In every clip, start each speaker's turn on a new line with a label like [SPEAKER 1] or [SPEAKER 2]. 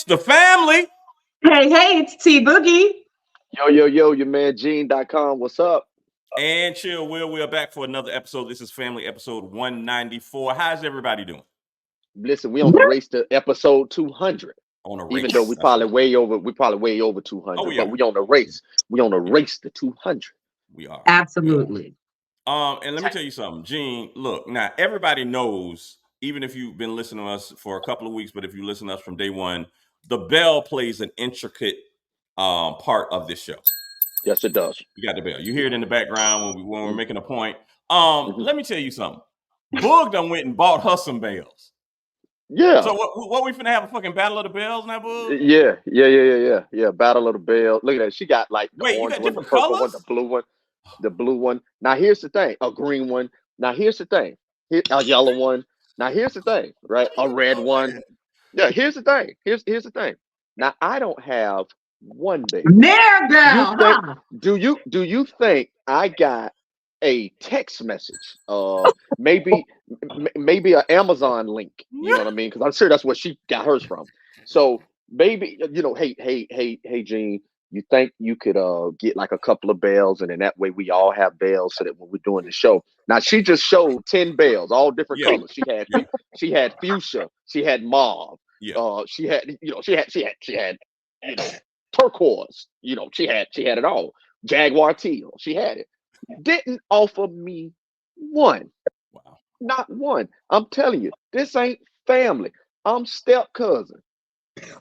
[SPEAKER 1] the family.
[SPEAKER 2] Hey, it's T-Boogie.
[SPEAKER 3] Yo, your man Gene.com. What's up?
[SPEAKER 1] And Chill Will, we're back for another episode. This is family episode 194. How's everybody doing?
[SPEAKER 3] Listen, we on the race to episode 200.
[SPEAKER 1] On a race.
[SPEAKER 3] Even though we probably way over 200, but we on the race. We on the race to 200.
[SPEAKER 1] We are.
[SPEAKER 2] Absolutely.
[SPEAKER 1] And let me tell you something, Gene. Look, now everybody knows, even if you've been listening to us for a couple of weeks, but if you listen to us from day one, the bell plays an intricate part of this show.
[SPEAKER 3] Yes, it does.
[SPEAKER 1] You got the bell. You hear it in the background when we're making a point. Let me tell you something. Boog done went and bought her some bells.
[SPEAKER 3] Yeah.
[SPEAKER 1] So what we finna have a fucking battle of the bells now, Boog?
[SPEAKER 3] Yeah. Battle of the Bell. Look at that. She got like the
[SPEAKER 1] Wait,
[SPEAKER 3] orange
[SPEAKER 1] you got
[SPEAKER 3] one, the
[SPEAKER 1] different
[SPEAKER 3] purple
[SPEAKER 1] colors?
[SPEAKER 3] one, the blue one. Now here's the thing. A green one. Now here's the thing. A yellow one. Now here's the thing, right? A red one. Yeah, here's the thing. Here's the thing. Now I don't have one bell.
[SPEAKER 2] There, girl.
[SPEAKER 3] Do you think I got a text message? Maybe an Amazon link. You know what I mean? Because I'm sure that's where she got hers from. So maybe hey Gene, you think you could get like a couple of bells, and then that way we all have bells, so that when we're doing the show. Now she just showed 10 bells, all different colors. She had fuchsia, she had mauve, she had turquoise, she had it all. Jaguar teal, she had it. Didn't offer me one.
[SPEAKER 1] Wow.
[SPEAKER 3] Not one. I'm telling you, this ain't family. I'm step cousin.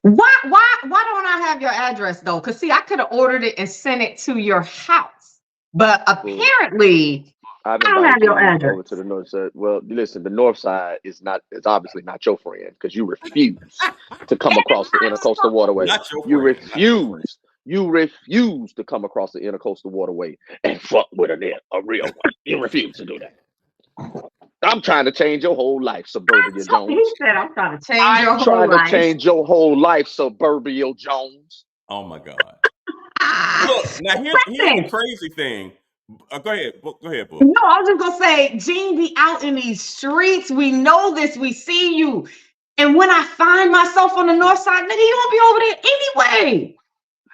[SPEAKER 2] Why don't I have your address though? Because see, I could have ordered it and sent it to your house, but apparently I don't have your address.
[SPEAKER 3] Over to the north side. Well, listen, the north side is obviously not your friend, because you refuse to come across the intercoastal waterway.
[SPEAKER 1] Not your
[SPEAKER 3] You
[SPEAKER 1] friend.
[SPEAKER 3] refuse. You refuse to come across the intercoastal waterway and fuck with a real one. You refuse to do that. I'm trying to change your whole life, Suburbia Jones.
[SPEAKER 2] He said, I'm trying to change your whole life.
[SPEAKER 3] I'm trying to change your whole life, Suburbia Jones.
[SPEAKER 1] Oh my God. Look, now here's the crazy thing. Go ahead, Boog.
[SPEAKER 2] No, I was just gonna say, Gene be out in these streets. We know this. We see you. And when I find myself on the north side, nigga, you don't be over there anyway.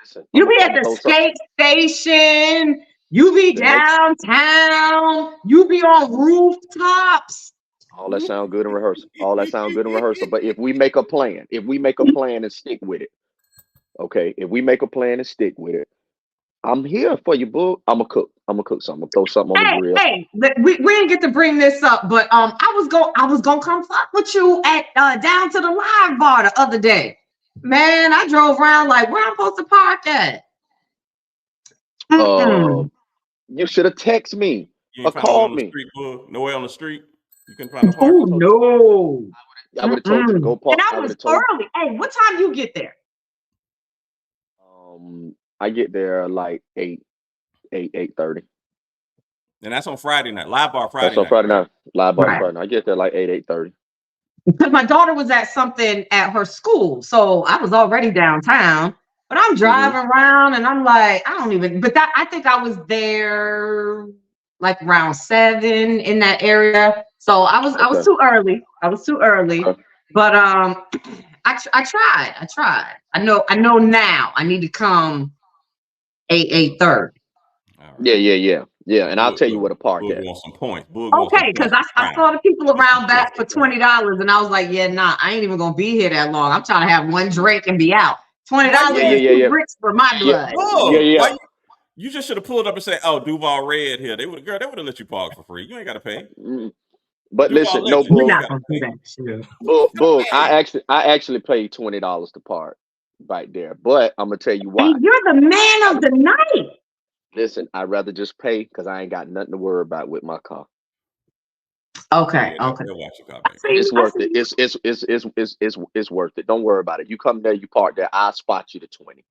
[SPEAKER 3] Listen,
[SPEAKER 2] You be at the skate station. You be downtown. You be on rooftops.
[SPEAKER 3] All that sound good in rehearsal. But if we make a plan and stick with it, okay? If we make a plan and stick with it, I'm here for you, Boog. I'm gonna cook something. I'm gonna throw something on the grill.
[SPEAKER 2] Hey, we didn't get to bring this up, but I was gonna come fuck with you at down to the live bar the other day. Man, I drove around like, where I'm supposed to park at?
[SPEAKER 3] You should have texted me or called me.
[SPEAKER 1] Nowhere on the street. You can find a park.
[SPEAKER 2] Oh no!
[SPEAKER 3] I would have told you to go park.
[SPEAKER 2] And I was early. Hey, what time you get there?
[SPEAKER 3] I get there like 8:30.
[SPEAKER 1] And that's on Friday night. Live bar Friday night.
[SPEAKER 3] That's on Friday night. Live bar Friday night. I get there like 8:30.
[SPEAKER 2] Because my daughter was at something at her school, so I was already downtown. But I'm driving around, and I'm like, I think I was there like around 7 in that area. So I was too early. Okay. But I tried. I know now. I need to come 8:30.
[SPEAKER 1] Right.
[SPEAKER 3] Yeah. And I'll tell you where to park at.
[SPEAKER 1] Want some points.
[SPEAKER 2] Okay, because I saw the people around back for $20, and I was like, I ain't even gonna be here that long. I'm trying to have one drink and be out. $20 is bricks for my blood.
[SPEAKER 1] Yeah. You just should have pulled up and said, "Oh, Duval Red here." They would have let you park for free. You ain't got to pay.
[SPEAKER 3] But
[SPEAKER 1] Duval,
[SPEAKER 3] listen, no,
[SPEAKER 2] Boog.
[SPEAKER 3] I actually paid $20 to park right there. But I'm gonna tell you why.
[SPEAKER 2] Hey, you're the man of the night.
[SPEAKER 3] Listen, I'd rather just pay, because I ain't got nothing to worry about with my car.
[SPEAKER 2] Okay.
[SPEAKER 1] They'll watch your car, baby.
[SPEAKER 3] It's worth it. It's worth it. Don't worry about it. You come there, you park there, I'll spot you to 20.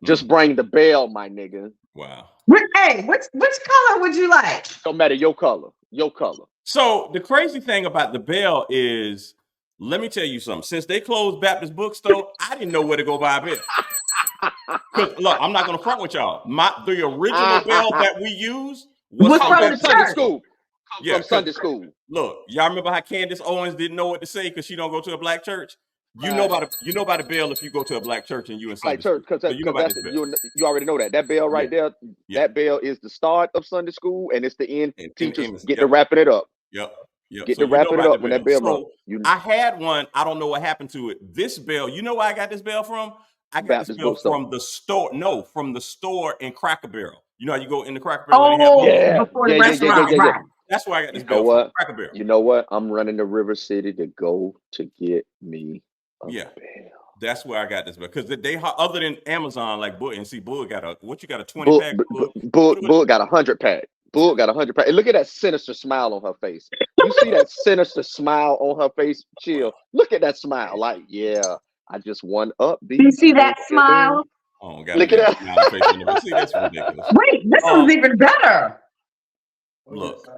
[SPEAKER 3] Just bring the bell, my nigga.
[SPEAKER 1] Wow.
[SPEAKER 2] Hey, which color would you like?
[SPEAKER 3] Don't matter, your color.
[SPEAKER 1] So the crazy thing about the bell is, let me tell you something. Since they closed Baptist Bookstore, I didn't know where to go buy a bell. Because look, I'm not gonna front with y'all. The original bell that we use was
[SPEAKER 2] from
[SPEAKER 3] Sunday school.
[SPEAKER 1] From
[SPEAKER 3] Sunday school.
[SPEAKER 1] Look, y'all remember how Candace Owens didn't know what to say because she don't go to a black church? You know about the bell if you go to a black church and you in Sunday
[SPEAKER 3] Like church,
[SPEAKER 1] school.
[SPEAKER 3] because
[SPEAKER 1] So you know about
[SPEAKER 3] that's
[SPEAKER 1] this bell.
[SPEAKER 3] you already know that bell right there.
[SPEAKER 1] Yeah.
[SPEAKER 3] That bell is the start of Sunday school, and it's the end.
[SPEAKER 1] And
[SPEAKER 3] Teachers
[SPEAKER 1] Amos,
[SPEAKER 3] get to wrapping it up.
[SPEAKER 1] Yep.
[SPEAKER 3] Get
[SPEAKER 1] So
[SPEAKER 3] to
[SPEAKER 1] you know
[SPEAKER 3] wrapping it
[SPEAKER 1] about the
[SPEAKER 3] up when that
[SPEAKER 1] bell.
[SPEAKER 3] bell rung.
[SPEAKER 1] So I had one. I don't know what happened to it. This bell, you know where I got this bell from? I got
[SPEAKER 3] Baptist
[SPEAKER 1] this bell
[SPEAKER 3] bookstore.
[SPEAKER 1] from the store. No, from the store in Cracker Barrel. You know how you go in the Cracker Barrel and they have
[SPEAKER 3] Yeah,
[SPEAKER 2] before the restaurant, right?
[SPEAKER 1] That's where I got this
[SPEAKER 3] You
[SPEAKER 1] bell
[SPEAKER 3] know
[SPEAKER 1] from.
[SPEAKER 3] what?
[SPEAKER 1] Cracker Barrel.
[SPEAKER 3] You know what? I'm running to River City to go to get me a bell.
[SPEAKER 1] That's where I got this bell because they other than Amazon, like Bull and see Bull got a 20 pack.
[SPEAKER 3] Bull got 100 pack. Bull got 100 pack. And look at that sinister smile on her face. You see that sinister smile on her face? Chill. Look at that smile. Like, yeah, I just won up.
[SPEAKER 2] Do you see that smile?
[SPEAKER 1] Oh, God.
[SPEAKER 3] Look at
[SPEAKER 1] that. See, that's ridiculous.
[SPEAKER 2] Wait, this one's even better.
[SPEAKER 1] Look.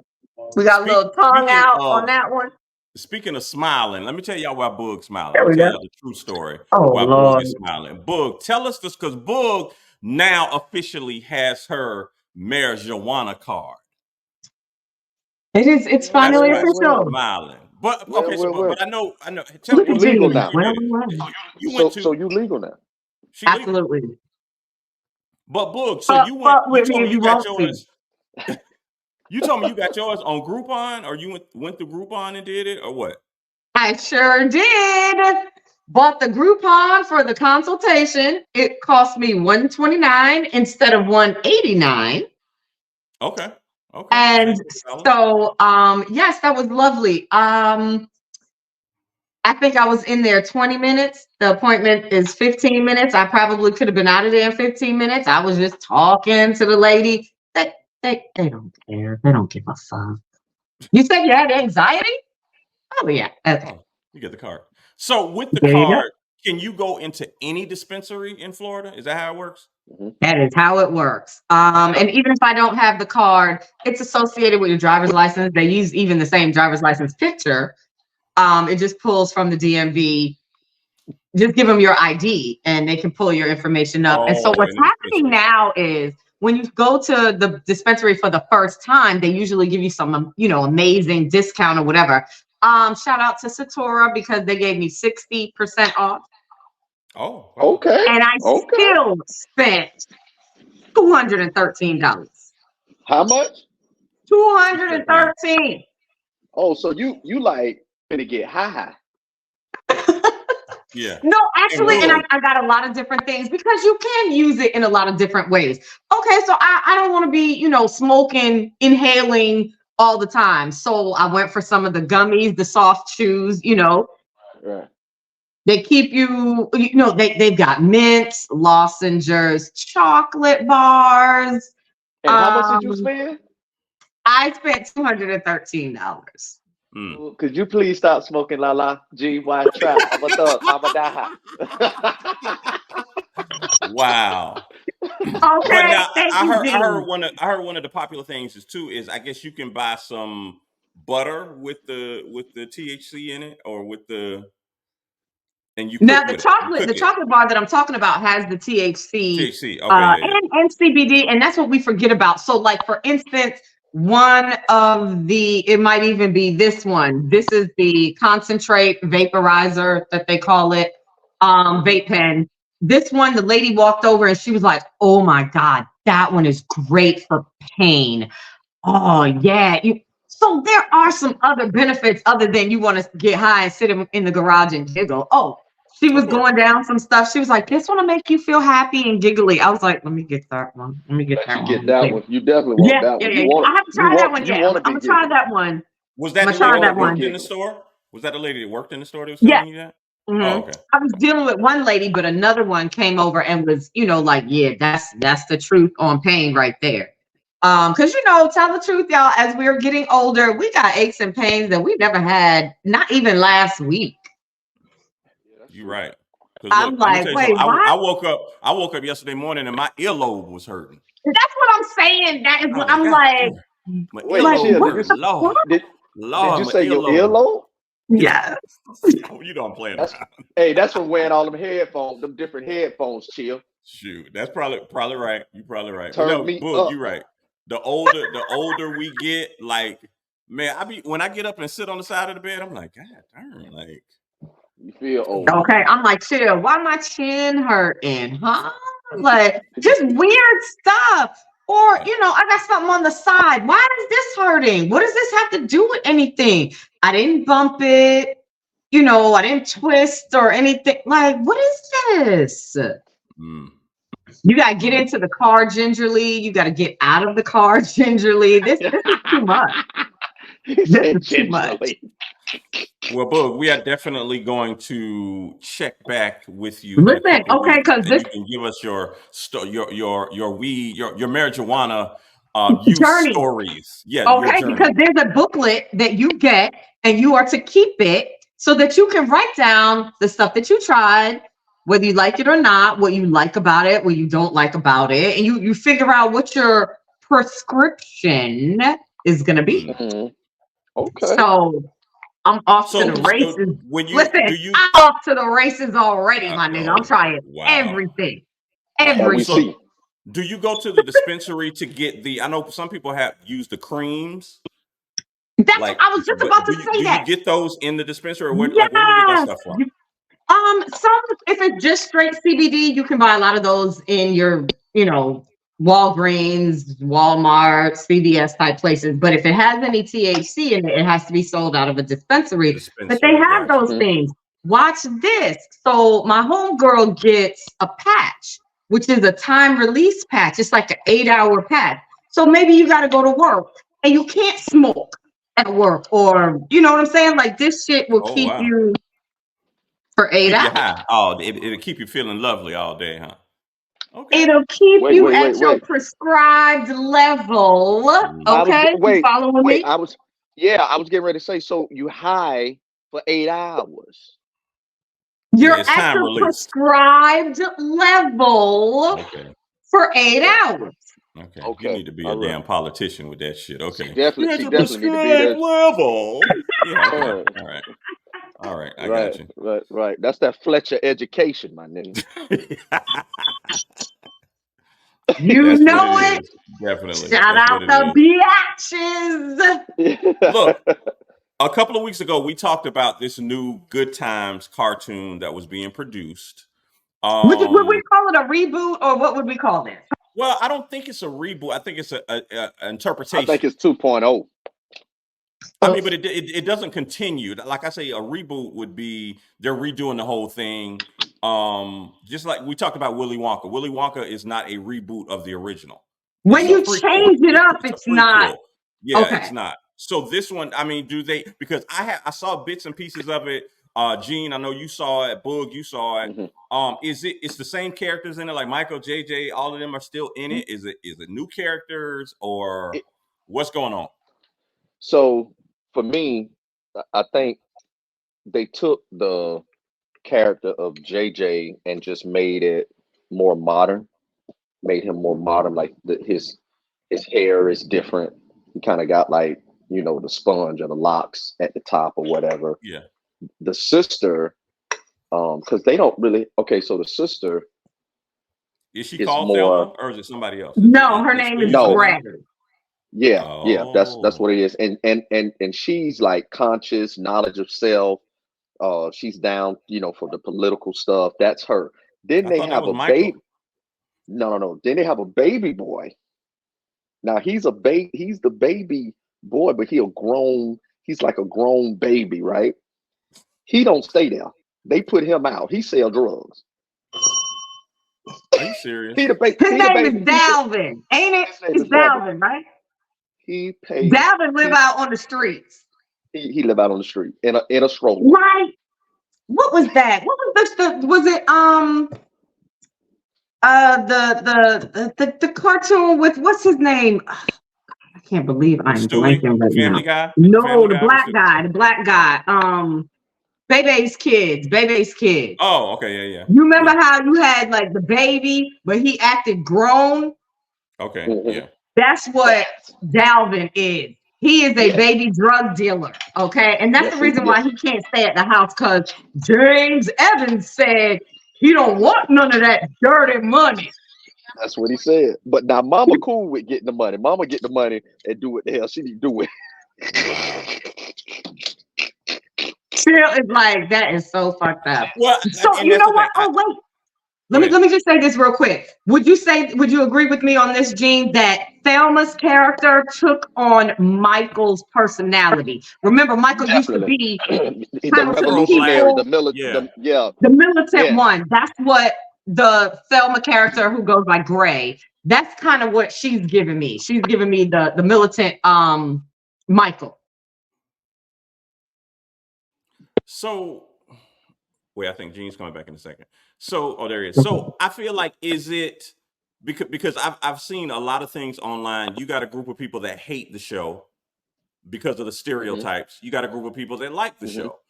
[SPEAKER 2] We got a little tongue out on that one.
[SPEAKER 1] Speaking of smiling, let me tell y'all why Boog's smiling.
[SPEAKER 2] There
[SPEAKER 1] Let me
[SPEAKER 2] we
[SPEAKER 1] tell
[SPEAKER 2] go.
[SPEAKER 1] y'all the true story
[SPEAKER 2] Oh,
[SPEAKER 1] why
[SPEAKER 2] Lord.
[SPEAKER 1] Boog is smiling. Boog, tell us this because Boog now officially has her marijuana card.
[SPEAKER 2] It's finally official.
[SPEAKER 1] Smiling. But
[SPEAKER 3] Well,
[SPEAKER 1] okay, but I know.
[SPEAKER 3] So you legal now.
[SPEAKER 1] So
[SPEAKER 3] you legal now.
[SPEAKER 2] Absolutely.
[SPEAKER 1] But Boog, so you went.
[SPEAKER 2] with
[SPEAKER 1] You
[SPEAKER 2] me
[SPEAKER 1] told
[SPEAKER 2] if
[SPEAKER 1] me
[SPEAKER 2] you
[SPEAKER 1] you got
[SPEAKER 2] won't
[SPEAKER 1] yours. You told me you got yours on Groupon, or you went through Groupon and did it, or what?
[SPEAKER 2] I sure did. Bought the Groupon for the consultation. It cost me $129 instead of $189.
[SPEAKER 1] Okay.
[SPEAKER 2] And so, yes, that was lovely. I think I was in there 20 minutes. The appointment is 15 minutes. I probably could have been out of there in 15 minutes. I was just talking to the lady. They don't care. They don't give a fuck. You said you had anxiety? Oh, yeah. Okay.
[SPEAKER 1] Oh, you get the card. So with the card, can you go into any dispensary in Florida? Is that how it works?
[SPEAKER 2] That is how it works. And even if I don't have the card, it's associated with your driver's license. They use even the same driver's license picture. It just pulls from the DMV. Just give them your ID and they can pull your information up. And so what's happening now is when you go to the dispensary for the first time, they usually give you some, amazing discount or whatever. Shout out to Satora because they gave me 60% off.
[SPEAKER 1] Oh,
[SPEAKER 3] okay.
[SPEAKER 2] And I still spent $213.
[SPEAKER 3] How much?
[SPEAKER 2] $213.
[SPEAKER 3] Oh, so you like gonna get high.
[SPEAKER 1] Yeah.
[SPEAKER 2] No, actually, and I got a lot of different things because you can use it in a lot of different ways. Okay, so I don't want to be, smoking, inhaling all the time. So I went for some of the gummies, the soft chews,
[SPEAKER 3] Right.
[SPEAKER 2] They keep you, they've got mints, lozenges, chocolate bars.
[SPEAKER 3] And how much did you spend?
[SPEAKER 2] I spent $213.
[SPEAKER 3] Could you please stop smoking La G Y trap? I'm a thug. I'm a die.
[SPEAKER 1] Wow.
[SPEAKER 2] Okay.
[SPEAKER 1] But now I heard one of the popular things is I guess you can buy some butter with the THC in it or with the and you
[SPEAKER 2] now the chocolate bar that I'm talking about has the THC, and CBD, and that's what we forget about. So, like for instance, it might even be this one. This is the concentrate vaporizer that they call it, vape pen. This one, the lady walked over and she was like, "Oh my God, that one is great for pain." Oh yeah. So there are some other benefits other than you want to get high and sit in the garage and giggle. Oh, she was going down some stuff. She was like, "This one will make you feel happy and giggly." I was like, "Let me get that one. Let me get that one."
[SPEAKER 3] Get that one. You definitely want that one.
[SPEAKER 2] Yeah. I haven't tried that one yet. I'm gonna try that one.
[SPEAKER 1] Was that the lady that worked in the store? Was that the lady that worked in the store that was telling you that?
[SPEAKER 2] Mm-hmm.
[SPEAKER 1] Oh, okay.
[SPEAKER 2] I was dealing with one lady, but another one came over and was, like, yeah, that's the truth on pain right there. Because tell the truth, y'all, as we're getting older, we got aches and pains that we never had, not even last week.
[SPEAKER 1] You're right.
[SPEAKER 2] I'm like, wait, what?
[SPEAKER 1] I woke up yesterday morning and my earlobe was hurting.
[SPEAKER 2] That's what I'm saying. That is what I'm like.
[SPEAKER 3] Did you say your earlobe?
[SPEAKER 2] Yes.
[SPEAKER 1] You don't play
[SPEAKER 3] it. Hey, that's from wearing all them headphones, them different headphones, chill.
[SPEAKER 1] Shoot, that's probably right. You're probably right.
[SPEAKER 3] Turn me up.
[SPEAKER 1] You're right. The older we get, like, man, when I get up and sit on the side of the bed, I'm like, God darn, like,
[SPEAKER 3] You feel old.
[SPEAKER 2] Okay, I'm like, chill. Why my chin hurting? Huh? Like, just weird stuff. Or, I got something on the side. Why is this hurting? What does this have to do with anything? I didn't bump it. I didn't twist or anything. Like, what is this?
[SPEAKER 1] Mm.
[SPEAKER 2] You got to get into the car gingerly. You got to get out of the car gingerly. This is too much. This is too much.
[SPEAKER 1] Well, Boog, we are definitely going to check back with you.
[SPEAKER 2] Listen, okay, because
[SPEAKER 1] you can give us your weed, your marijuana use
[SPEAKER 2] journey
[SPEAKER 1] stories. Yeah,
[SPEAKER 2] okay, because there's a booklet that you get, and you are to keep it so that you can write down the stuff that you tried, whether you like it or not, what you like about it, what you don't like about it, and you figure out what your prescription is going to be.
[SPEAKER 3] Mm-hmm. Okay.
[SPEAKER 2] So I'm off to the races. I'm off to the races already, my nigga. I'm trying everything. Everything.
[SPEAKER 1] So, do you go to the dispensary to get I know some people have used the creams.
[SPEAKER 2] I was just about to say that.
[SPEAKER 1] Do you get those in the dispensary? Or where do you get that stuff from?
[SPEAKER 2] Some, if it's just straight CBD, you can buy a lot of those in your, Walgreens, Walmart, CVS type places. But if it has any THC in it, it has to be sold out of a dispensary. But they have those things. Watch this. So my homegirl gets a patch, which is a time release patch. It's like an 8-hour patch. So maybe you got to go to work and you can't smoke at work, or you know what I'm saying? Like, this shit will keep you for 8 hours.
[SPEAKER 1] High. Oh, it'll keep you feeling lovely all day, huh?
[SPEAKER 2] Okay. It'll keep you at your prescribed level. Okay, you following me?
[SPEAKER 3] I was getting ready to say. So you high for 8 hours.
[SPEAKER 2] You're at your prescribed level for 8 hours.
[SPEAKER 1] Okay. You need to be a damn politician with that shit. Okay.
[SPEAKER 3] She definitely need to be there.
[SPEAKER 1] Level. Yeah. Okay. All right. I got you.
[SPEAKER 3] Right. That's that Fletcher education, my nigga.
[SPEAKER 2] You know it.
[SPEAKER 1] Definitely.
[SPEAKER 2] Shout out the biatches.
[SPEAKER 1] Look, a couple of weeks ago, we talked about this new Good Times cartoon that was being produced.
[SPEAKER 2] Would we call it a reboot, or what would we call it?
[SPEAKER 1] Well, I don't think it's a reboot. I think it's an interpretation.
[SPEAKER 3] I think it's 2.0.
[SPEAKER 1] I mean, but it doesn't continue. Like I say, a reboot would be they're redoing the whole thing. Just like we talked about Willy Wonka. Willy Wonka is not a reboot of the original.
[SPEAKER 2] When you change it up, it's not.
[SPEAKER 1] Yeah, it's not. So this one, I mean, do they? Because I saw bits and pieces of it. Gene, I know you saw it. Boog, you saw it. Mm-hmm. It's the same characters in it? Like Michael, JJ, all of them are still in it. Is it new characters, or what's going on?
[SPEAKER 3] So for me, I think they took the character of JJ and just made it more modern. Made him more modern. Like his hair is different. He kind of got like, the sponge or the locks at the top or whatever.
[SPEAKER 1] Yeah.
[SPEAKER 3] The sister, because they don't really. Okay, so the sister
[SPEAKER 1] is she called Thelma, or is it somebody else?
[SPEAKER 2] No, her name is Brad.
[SPEAKER 3] Yeah, that's what it is. And she's like conscious, knowledge of self. She's down, for the political stuff. That's her. Then they have a baby. No. Then they have a baby boy. Now he's the baby boy, but he's like a grown baby, right? He don't stay there. They put him out. He sell drugs.
[SPEAKER 1] Are you serious?
[SPEAKER 2] His name is Dalvin, ain't it? It's Dalvin, right? Dalvin live out on the streets.
[SPEAKER 3] He live out on the street in a stroller.
[SPEAKER 2] Right. What was that? What was it the cartoon with what's his name? I can't believe I'm blanking right now.
[SPEAKER 1] Guy?
[SPEAKER 2] No, the black guy. Bebe's kids.
[SPEAKER 1] Oh, okay, yeah.
[SPEAKER 2] You remember how you had like the baby, but he acted grown?
[SPEAKER 1] Okay, yeah.
[SPEAKER 2] That's what Dalvin is. He is a baby drug dealer, okay? And that's the reason why he can't stay at the house, because James Evans said he don't want none of that dirty money.
[SPEAKER 3] That's what he said. But now Mama cool with getting the money. Mama get the money and do what the hell she need to do with it.
[SPEAKER 2] Still is like, that is so fucked up.
[SPEAKER 1] Well,
[SPEAKER 2] So
[SPEAKER 1] and
[SPEAKER 2] you
[SPEAKER 1] that's
[SPEAKER 2] know
[SPEAKER 1] the
[SPEAKER 2] what?
[SPEAKER 1] thing.
[SPEAKER 2] Oh wait,
[SPEAKER 1] Go ahead.
[SPEAKER 2] let me just say this real quick. Would you agree with me on this, Gene, that Thelma's character took on Michael's personality? Remember, Michael used to
[SPEAKER 3] Definitely.
[SPEAKER 2] be
[SPEAKER 3] The
[SPEAKER 2] kind of to the
[SPEAKER 3] revolutionary,
[SPEAKER 1] Pro-black.
[SPEAKER 3] the
[SPEAKER 2] people,
[SPEAKER 3] military,
[SPEAKER 1] Yeah.
[SPEAKER 2] the militant
[SPEAKER 3] yeah.
[SPEAKER 2] one. That's what the Thelma character who goes by Gray, that's kind of what she's giving me. She's giving me the militant Michael.
[SPEAKER 1] So, wait, I think Gene's coming back in a second. So, oh, there he is. So, I feel like, is it because I've seen a lot of things online. You got a group of people that hate the show because of the
[SPEAKER 3] Hmm.
[SPEAKER 1] stereotypes. You got a group of people that like the
[SPEAKER 3] Hmm.
[SPEAKER 1] show.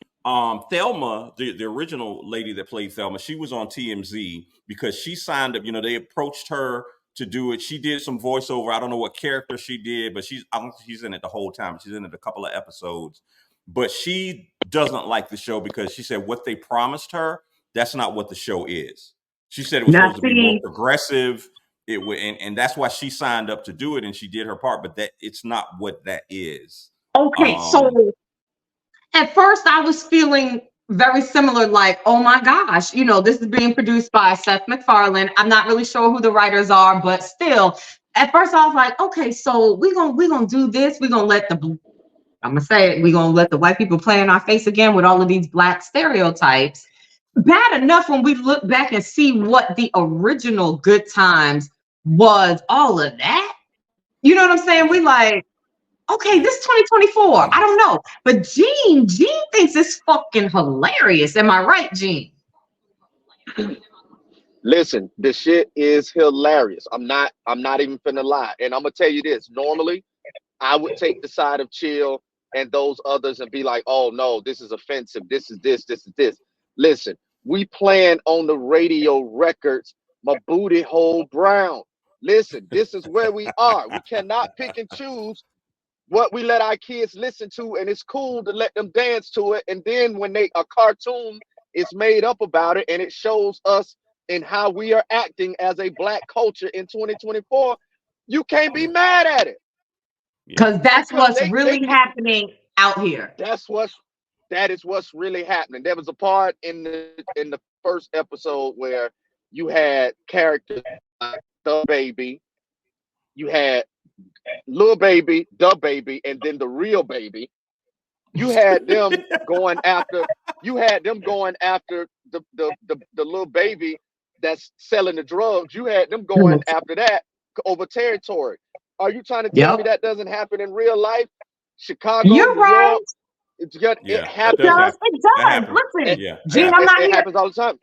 [SPEAKER 1] Thelma, the original lady that played Thelma, she was on TMZ because she signed up. You know, they approached her to do it. She did some voiceover. I don't know what character she did, but I don't think she's in it the whole time. She's in it a couple of episodes. But she doesn't like the show because she said what they promised her, that's not what the show is. She said it was
[SPEAKER 2] Now
[SPEAKER 1] supposed to be more
[SPEAKER 2] see,
[SPEAKER 1] progressive. And that's why she signed up to do it and she did her part, but that it's not what that is.
[SPEAKER 2] okay, so
[SPEAKER 1] Um,
[SPEAKER 2] at first I was feeling very similar, like, oh my gosh, this is being produced by Seth MacFarlane. I'm not really sure who the writers are, but still, at first I was like, okay, so we're gonna do this. I'm gonna say it, we're gonna let the white people play in our face again with all of these black stereotypes. Bad enough when we look back and see what the original Good Times was, all of that. You know what I'm saying? We like, okay, this is 2024. I don't know. But Gene thinks it's fucking hilarious. Am I right, Gene?
[SPEAKER 3] Listen, the shit is hilarious. I'm not even finna lie. And I'm gonna tell you this. Normally, I would take the side of Chill and those others and be like, oh no, this is offensive. This is this. Listen, we playing on the radio records, my booty hole brown. Listen, this is where we are. We cannot pick and choose what we let our kids listen to, and it's cool to let them dance to it. And then when a cartoon is made up about it and it shows us in how we are acting as a black culture in 2024, you can't be
[SPEAKER 1] yeah,
[SPEAKER 3] mad at it
[SPEAKER 1] yeah,
[SPEAKER 2] Because that's
[SPEAKER 3] because
[SPEAKER 2] what's really happening out here.
[SPEAKER 3] that's that is what's really happening. There was a part in the first episode where you had characters like the baby, you had little baby, the baby, and then the real baby. You had them going after the little baby that's selling the drugs. You had them going after that over territory. Are you trying to tell me
[SPEAKER 2] Yep.
[SPEAKER 3] that doesn't happen in real life? Chicago,
[SPEAKER 2] You're
[SPEAKER 3] New
[SPEAKER 2] right.
[SPEAKER 3] York, it
[SPEAKER 1] yeah. That
[SPEAKER 2] It
[SPEAKER 1] does
[SPEAKER 3] happens.
[SPEAKER 2] does.
[SPEAKER 1] happen.
[SPEAKER 2] It
[SPEAKER 1] That
[SPEAKER 2] does.
[SPEAKER 1] happens.
[SPEAKER 2] Listen,
[SPEAKER 1] Yeah, that
[SPEAKER 2] Gene, I'm
[SPEAKER 1] happens.
[SPEAKER 2] not
[SPEAKER 3] It
[SPEAKER 2] here.
[SPEAKER 3] happens all the time.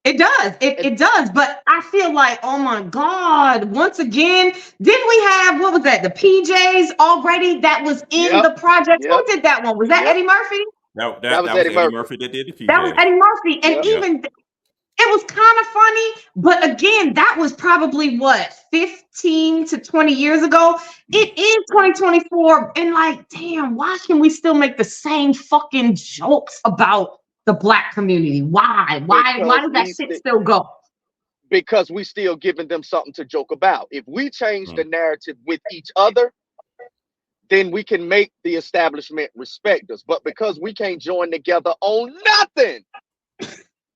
[SPEAKER 2] It does.
[SPEAKER 3] And
[SPEAKER 2] It does. But I feel like, oh my God, once again, didn't we have, what was that? The PJs already that was in
[SPEAKER 3] yep,
[SPEAKER 2] the project.
[SPEAKER 3] yep,
[SPEAKER 2] Who did that one? Was that
[SPEAKER 3] yep.
[SPEAKER 2] Eddie Murphy?
[SPEAKER 1] That
[SPEAKER 3] That
[SPEAKER 1] that
[SPEAKER 3] was
[SPEAKER 1] that was
[SPEAKER 3] Eddie
[SPEAKER 1] Eddie
[SPEAKER 3] Murphy.
[SPEAKER 1] Murphy that did the
[SPEAKER 2] That was
[SPEAKER 1] PJs.
[SPEAKER 2] Eddie Murphy. And
[SPEAKER 3] Yep.
[SPEAKER 1] Yeah,
[SPEAKER 2] even it was kind of funny, but again, that was probably what, 15 to 20 years ago. It is
[SPEAKER 3] Mhm.
[SPEAKER 2] 2024. And like, damn, why can we still make the same fucking jokes about the black community? Why? Why
[SPEAKER 3] Because
[SPEAKER 2] does that shit still go?
[SPEAKER 3] we still giving them something to joke about. If we change the
[SPEAKER 1] mm,
[SPEAKER 3] narrative with each other, then we can make the establishment respect us. But because we can't join together on nothing,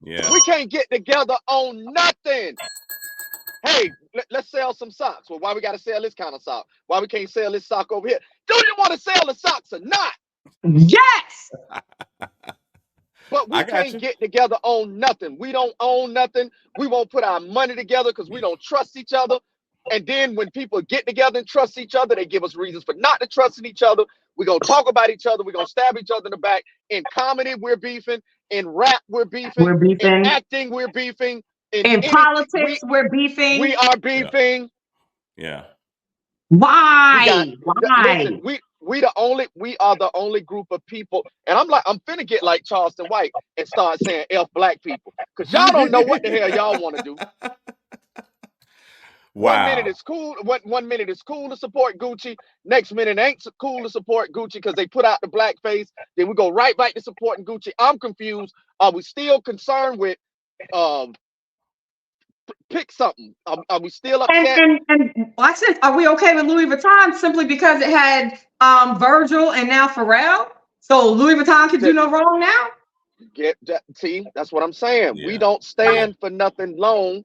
[SPEAKER 1] yeah.
[SPEAKER 3] we can't get together on nothing. Hey, let's sell some socks. Well, why we got to sell this kind of sock? Why we can't sell this sock over here? Do you want to sell the socks or not?
[SPEAKER 2] Yes.
[SPEAKER 3] But
[SPEAKER 1] I
[SPEAKER 3] we
[SPEAKER 1] got
[SPEAKER 3] can't
[SPEAKER 1] you.
[SPEAKER 3] get together on nothing. We don't own nothing. We won't put our money together because we don't trust each other. And then when people get together and trust each other, they give us reasons for not to trust in each other. We're going to talk about each other. We're going to stab each other in the back. In comedy, we're beefing. In rap, we're beefing.
[SPEAKER 2] We're
[SPEAKER 3] In
[SPEAKER 2] beefing.
[SPEAKER 3] acting, we're beefing. In
[SPEAKER 2] In
[SPEAKER 3] anything,
[SPEAKER 2] politics, we're
[SPEAKER 3] we
[SPEAKER 2] beefing.
[SPEAKER 3] are
[SPEAKER 1] Yeah,
[SPEAKER 3] beefing.
[SPEAKER 1] yeah.
[SPEAKER 3] We got
[SPEAKER 2] Why?
[SPEAKER 3] listen,
[SPEAKER 2] Why?
[SPEAKER 3] we are the only group of people, and I'm finna get like Charleston White and start saying F black people. Cause y'all don't know what the hell y'all want to do. One minute
[SPEAKER 1] Wow.
[SPEAKER 3] it's cool, one minute it's cool to support Gucci, next minute it ain't so cool to support Gucci because they put out the blackface, then we go right back to supporting Gucci. I'm confused. Are we still concerned with um pick something? Are we still upset?
[SPEAKER 2] And watch this. Are we okay with Louis Vuitton simply because it had Virgil and now Pharrell? So Louis Vuitton can do no wrong now?
[SPEAKER 3] See, that's what I'm saying.
[SPEAKER 1] Yeah.
[SPEAKER 3] We don't stand for nothing long,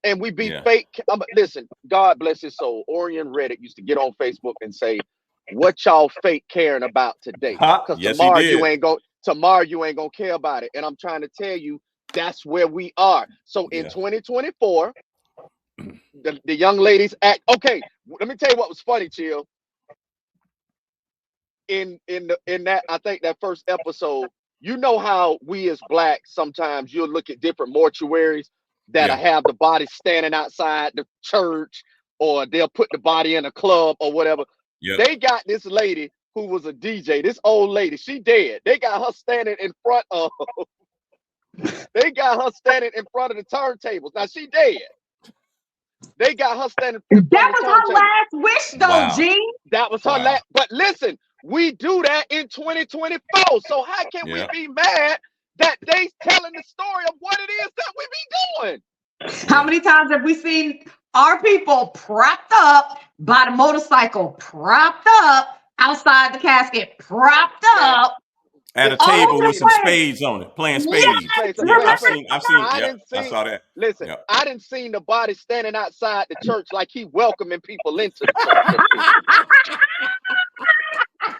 [SPEAKER 3] and we be
[SPEAKER 1] Yeah.
[SPEAKER 3] fake. Listen, God bless his soul. Orion Reddick used to get on Facebook and say, "What y'all fake caring about today?
[SPEAKER 1] Huh?
[SPEAKER 3] Because
[SPEAKER 1] Yes, he
[SPEAKER 3] tomorrow
[SPEAKER 1] did.
[SPEAKER 3] you ain't gonna care about it." And I'm trying to tell you, that's where we are. So in
[SPEAKER 1] Yeah.
[SPEAKER 3] 2024, the young ladies act okay. Let me tell you what was funny, Chill. In that, I think that first episode, you know how we as blacks sometimes you'll look at different mortuaries that
[SPEAKER 1] Yeah.
[SPEAKER 3] have the body standing outside the church, or they'll put the body in a club or whatever.
[SPEAKER 1] Yep.
[SPEAKER 3] They got this lady who was a DJ, this old lady, she dead. They got her standing in front of they got her standing in front of the turntables. Now she dead. They got her standing in front
[SPEAKER 2] That
[SPEAKER 3] of the
[SPEAKER 2] was her
[SPEAKER 3] turntables.
[SPEAKER 2] last wish, though,
[SPEAKER 1] Wow.
[SPEAKER 2] Gene.
[SPEAKER 3] That was her
[SPEAKER 1] Wow.
[SPEAKER 3] last. But listen, we do that in 2024. So how can we
[SPEAKER 1] Yeah.
[SPEAKER 3] be mad that they telling the story of what it is that we be doing?
[SPEAKER 2] How many times have we seen our people propped up by the motorcycle, propped up outside the casket, propped
[SPEAKER 3] Man,
[SPEAKER 2] up
[SPEAKER 1] At a
[SPEAKER 2] all
[SPEAKER 1] table
[SPEAKER 2] over
[SPEAKER 1] with
[SPEAKER 2] the
[SPEAKER 1] some
[SPEAKER 2] place?
[SPEAKER 1] spades on it, playing
[SPEAKER 2] Yes,
[SPEAKER 1] spades. Yeah,
[SPEAKER 2] remember?
[SPEAKER 1] I've seen.
[SPEAKER 3] I
[SPEAKER 1] Yep,
[SPEAKER 3] didn't
[SPEAKER 1] I
[SPEAKER 3] see.
[SPEAKER 1] saw that.
[SPEAKER 3] Listen,
[SPEAKER 1] Yep.
[SPEAKER 3] I didn't see the body standing outside the church like he welcoming people into the church. So to speak.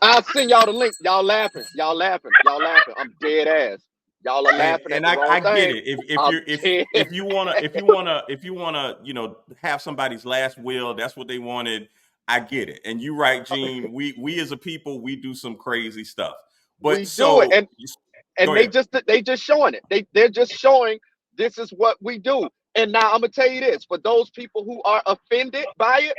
[SPEAKER 3] I'll send y'all the link. Y'all laughing. Y'all laughing. Y'all laughing. I'm dead ass. Y'all are laughing at
[SPEAKER 1] And
[SPEAKER 3] the wrong
[SPEAKER 1] I get
[SPEAKER 3] thing.
[SPEAKER 1] it. If
[SPEAKER 3] I'm
[SPEAKER 1] you're
[SPEAKER 3] dead.
[SPEAKER 1] if you wanna have somebody's last will, that's what they wanted. I get it. And you're right, Gene. We as a people, we do some crazy stuff.
[SPEAKER 3] We
[SPEAKER 1] But
[SPEAKER 3] do it,
[SPEAKER 1] so go
[SPEAKER 3] and
[SPEAKER 1] ahead.
[SPEAKER 3] they just showing it. They're just showing this is what we do. And now I'm gonna tell you this: for those people who are offended by it,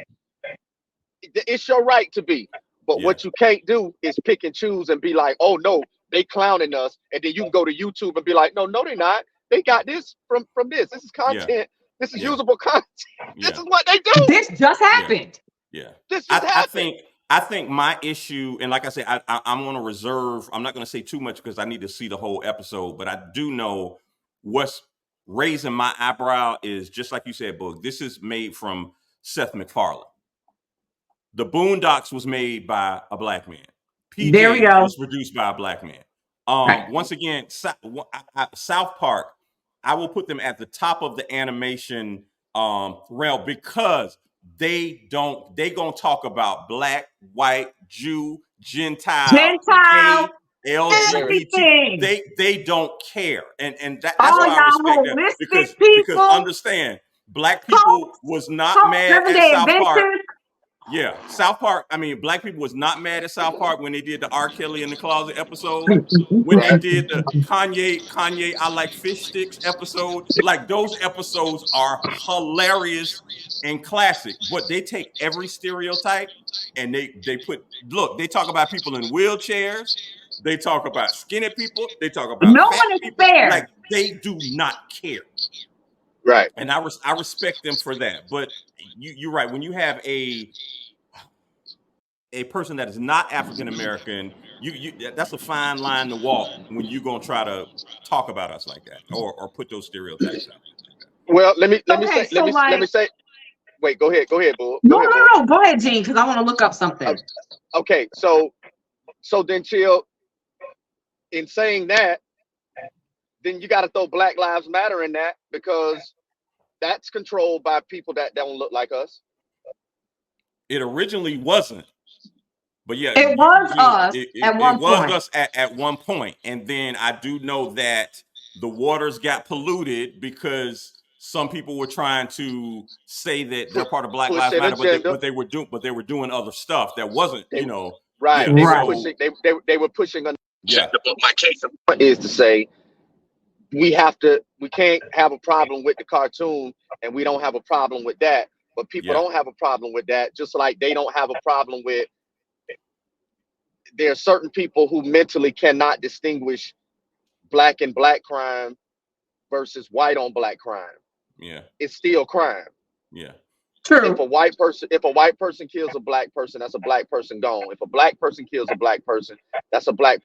[SPEAKER 3] it's your right to be. But
[SPEAKER 1] Yeah.
[SPEAKER 3] what you can't do is pick and choose and be like, "Oh no, they clowning us," and then you can go to YouTube and be like, "No, no, they're not. They got this from this. This is
[SPEAKER 1] Yeah.
[SPEAKER 3] content. This is
[SPEAKER 1] Yeah.
[SPEAKER 3] usable content. This
[SPEAKER 1] Yeah.
[SPEAKER 3] is what they do.
[SPEAKER 2] This just
[SPEAKER 1] Yeah.
[SPEAKER 2] happened.
[SPEAKER 1] Yeah.
[SPEAKER 3] This just happened."
[SPEAKER 1] I think my issue, and like I said, I'm going to reserve. I'm not going to say too much because I need to see the whole episode. But I do know what's raising my eyebrow is just like you said, Boog. This is made from Seth MacFarlane. The Boondocks was made by a black man.
[SPEAKER 2] There we
[SPEAKER 1] PJs
[SPEAKER 2] go.
[SPEAKER 1] was produced by a black man.
[SPEAKER 2] Right.
[SPEAKER 1] Once again, South Park, I will put them at the top of the animation realm because they gonna talk about black, white, Jew, Gentile,
[SPEAKER 2] Gentile,
[SPEAKER 1] gay, LGBT.
[SPEAKER 2] everything.
[SPEAKER 1] They don't care, and that's
[SPEAKER 2] All
[SPEAKER 1] why I respect
[SPEAKER 2] y'all
[SPEAKER 1] that
[SPEAKER 2] holistic
[SPEAKER 1] because
[SPEAKER 2] people,
[SPEAKER 1] understand, black people
[SPEAKER 2] folks,
[SPEAKER 1] was not mad
[SPEAKER 2] remember
[SPEAKER 1] at
[SPEAKER 2] the
[SPEAKER 1] South Park.
[SPEAKER 2] inventors?
[SPEAKER 1] Yeah, South Park. I mean, black people was not mad at South Park when they did the R. Kelly in the Closet episode. When they
[SPEAKER 3] Right.
[SPEAKER 1] did the Kanye, I like fish sticks episode. Like those episodes are hilarious and classic. But they take every stereotype and they put look. They talk about people in wheelchairs. They talk about skinny people. They talk about
[SPEAKER 2] No
[SPEAKER 1] fat
[SPEAKER 2] one is
[SPEAKER 1] people. Like
[SPEAKER 2] fair.
[SPEAKER 1] they do not care,
[SPEAKER 3] Right.
[SPEAKER 1] and I respect them for that. But you're right. When you have a person that is not African American, you that's a fine line to walk when you're gonna try to talk about us like that or put those stereotypes out there like that.
[SPEAKER 3] Well, let me
[SPEAKER 2] Okay,
[SPEAKER 3] say
[SPEAKER 2] so
[SPEAKER 3] let me
[SPEAKER 2] like,
[SPEAKER 3] say. Wait, go ahead, Bull.
[SPEAKER 2] no,
[SPEAKER 3] Go ahead,
[SPEAKER 2] no,
[SPEAKER 3] Bull.
[SPEAKER 2] no. Go ahead, Gene, because I want to look up something.
[SPEAKER 3] Okay, so then chill. In saying that, then you got to throw Black Lives Matter in that because that's controlled by people that don't look like us.
[SPEAKER 1] It originally wasn't, but yeah,
[SPEAKER 2] It was
[SPEAKER 1] Gene,
[SPEAKER 2] us at
[SPEAKER 1] it
[SPEAKER 2] one
[SPEAKER 1] was
[SPEAKER 2] point.
[SPEAKER 1] us at one point, and then I do know that the waters got polluted because some people were trying to say that they're part of Black
[SPEAKER 3] Push
[SPEAKER 1] Lives
[SPEAKER 3] an
[SPEAKER 1] Matter,
[SPEAKER 3] agenda.
[SPEAKER 1] but they were doing other stuff that wasn't,
[SPEAKER 3] They
[SPEAKER 1] yeah.
[SPEAKER 3] right. They were
[SPEAKER 2] Right.
[SPEAKER 1] So
[SPEAKER 3] pushing. They were pushing an
[SPEAKER 1] yeah,
[SPEAKER 3] agenda. But my case in point is to say we can't have a problem with the cartoon, and we don't have a problem with that. But people
[SPEAKER 1] yeah,
[SPEAKER 3] don't have a problem with that, just like they don't have a problem with. There are certain people who mentally cannot distinguish black and black crime versus white on black crime.
[SPEAKER 1] yeah,
[SPEAKER 3] It's still crime.
[SPEAKER 1] yeah,
[SPEAKER 2] True.
[SPEAKER 3] If a white person kills a black person, that's a black person gone. If a black person kills a black person, that's a black.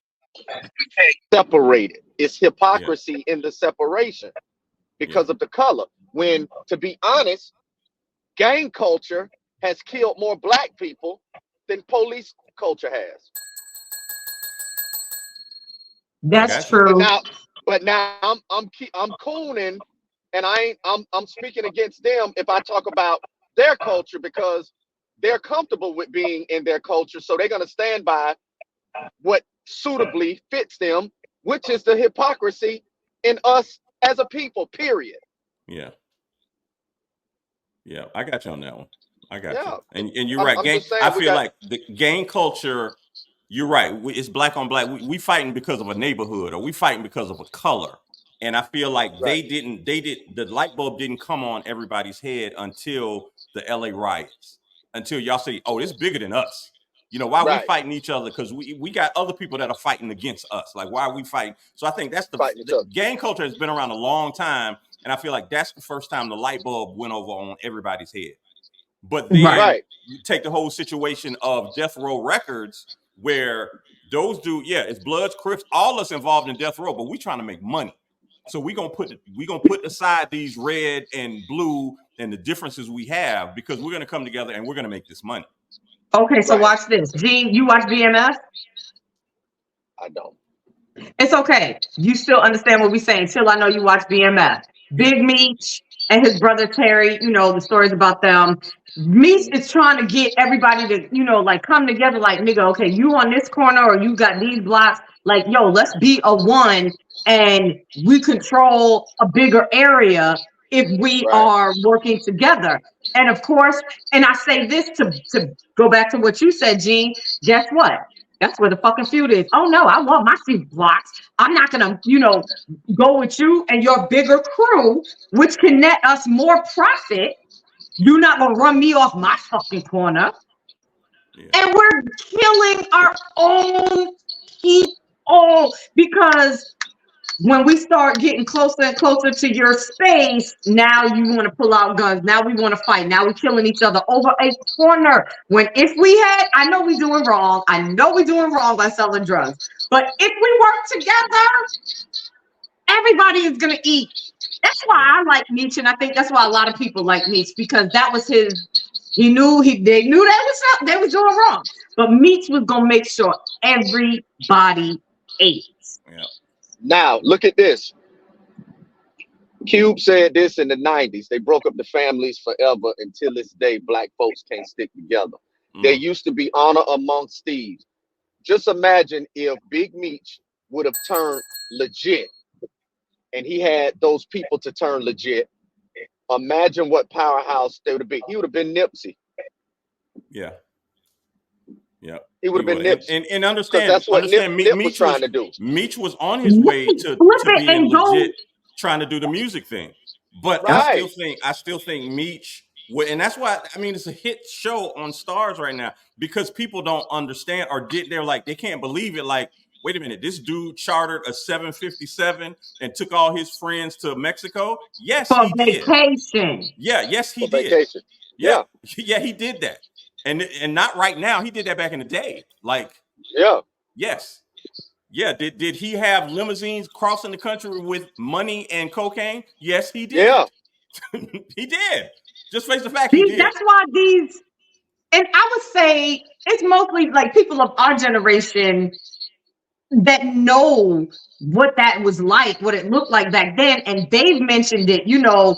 [SPEAKER 3] We can't separate it. It's
[SPEAKER 1] yeah,
[SPEAKER 3] hypocrisy in the separation
[SPEAKER 1] yeah.
[SPEAKER 3] because of the color. When, to be honest, gang culture has killed more black people than police culture has.
[SPEAKER 1] I
[SPEAKER 2] That's
[SPEAKER 1] got you.
[SPEAKER 2] true.
[SPEAKER 3] But now I'm cooning, and I'm speaking against them if I talk about their culture because they're comfortable with being in their culture, so they're gonna stand by what suitably fits them, which is the hypocrisy in us as a people. Period.
[SPEAKER 1] Yeah. Yeah. I got you on that one. I got you.
[SPEAKER 3] Yeah,
[SPEAKER 1] And you're right.
[SPEAKER 3] I'm
[SPEAKER 1] Gang.
[SPEAKER 3] just
[SPEAKER 1] I
[SPEAKER 3] saying we
[SPEAKER 1] feel
[SPEAKER 3] got
[SPEAKER 1] like the gang culture. You're right. It's black on black. We fighting because of a neighborhood, or we fighting because of a color. And I feel like
[SPEAKER 3] right,
[SPEAKER 1] the light bulb didn't come on everybody's head until the LA riots. Until y'all say, oh, it's bigger than us. You know, why are we
[SPEAKER 3] right,
[SPEAKER 1] fighting each other? Because we got other people that are fighting against us. Like, why are we fighting? So I think that's
[SPEAKER 3] fighting each
[SPEAKER 1] the
[SPEAKER 3] other.
[SPEAKER 1] gang culture has been around a long time. And I feel like that's the first time the light bulb went over on everybody's head. But
[SPEAKER 2] Right.
[SPEAKER 1] then
[SPEAKER 3] Right,
[SPEAKER 1] you take the whole situation of Death Row Records, where those dudes, yeah, it's Bloods, Crips, all us involved in Death Row, but we trying to make money. So we gonna put aside these red and blue and the differences we have because we're gonna come together and we're gonna make this money.
[SPEAKER 2] Okay, so
[SPEAKER 3] right.
[SPEAKER 2] watch this. Gene, you watch BMF?
[SPEAKER 3] I don't.
[SPEAKER 2] It's okay. You still understand what we're saying. Till I know you watch BMF.
[SPEAKER 1] Yeah,
[SPEAKER 2] Big Meech and his brother Terry, you know, the stories about them. Meech
[SPEAKER 3] Mhm.
[SPEAKER 2] is trying to get everybody to, you know, like come together like, nigga, okay, you on this corner or you got these blocks. Like, yo, let's be a one and we control a bigger area if we
[SPEAKER 3] Right.
[SPEAKER 2] are working together. And of course, and I say this to go back to what you said, Gene, guess what? That's where the fucking feud is. Oh no, I want my seat blocks. I'm not gonna, you know, go with you and your bigger crew, which can net us more profit. You're not gonna run me off my fucking corner.
[SPEAKER 1] yeah,
[SPEAKER 2] And we're killing our own people because when we start getting closer and closer to your space, now you want to pull out guns. Now we want to fight. Now we're killing each other over a corner. When if we had, I know we're doing wrong. I know we're doing wrong by selling drugs. But if we work together, everybody is gonna eat. That's why
[SPEAKER 1] yeah,
[SPEAKER 2] I like Nietzsche, and I think that's why a lot of people like Nietzsche because that was his. They knew they was doing wrong, but Meech was gonna make sure everybody ate.
[SPEAKER 1] yeah,
[SPEAKER 3] Now look at this. Cube said this in the 90s. They broke up the families forever until this day. Black folks can't stick together. There
[SPEAKER 1] mm,
[SPEAKER 3] used to be honor amongst thieves. Just imagine if Big Meech would have turned legit and he had those people to turn legit. Imagine what powerhouse they would have been. He would have been Nipsey.
[SPEAKER 1] yeah, yeah.
[SPEAKER 3] He would
[SPEAKER 1] He
[SPEAKER 3] have been
[SPEAKER 1] would,
[SPEAKER 3] Nipsey
[SPEAKER 1] and
[SPEAKER 3] because
[SPEAKER 1] understand,
[SPEAKER 3] that's what Nip was
[SPEAKER 1] Meech
[SPEAKER 3] trying to do.
[SPEAKER 1] on his way
[SPEAKER 2] Right,
[SPEAKER 1] to
[SPEAKER 2] flip it
[SPEAKER 1] being
[SPEAKER 2] and go.
[SPEAKER 1] legit, trying to do the music thing. But
[SPEAKER 2] Yep.
[SPEAKER 3] Right.
[SPEAKER 1] I still think Meech, and that's why I mean it's a hit show on Stars right now because people don't understand or they're like they can't believe it. Like, wait a minute, this dude chartered a 757 and took all his friends to Mexico. Yes,
[SPEAKER 2] For
[SPEAKER 1] he did.
[SPEAKER 2] vacation.
[SPEAKER 1] Yeah, yes, he
[SPEAKER 3] For
[SPEAKER 1] did.
[SPEAKER 3] vacation.
[SPEAKER 1] Yeah,
[SPEAKER 3] Yeah.
[SPEAKER 1] yeah, he did that, and not right now. He did that back in the day. Like,
[SPEAKER 3] Yeah.
[SPEAKER 1] yes, yeah. Did he have limousines crossing the country with money and cocaine? Yes, he
[SPEAKER 3] Yeah.
[SPEAKER 1] did. He did. Just face the fact, he did.
[SPEAKER 2] That's why these, and I would say it's mostly like people of our generation that know what that was like, what it looked like back then, and they've mentioned it. You know,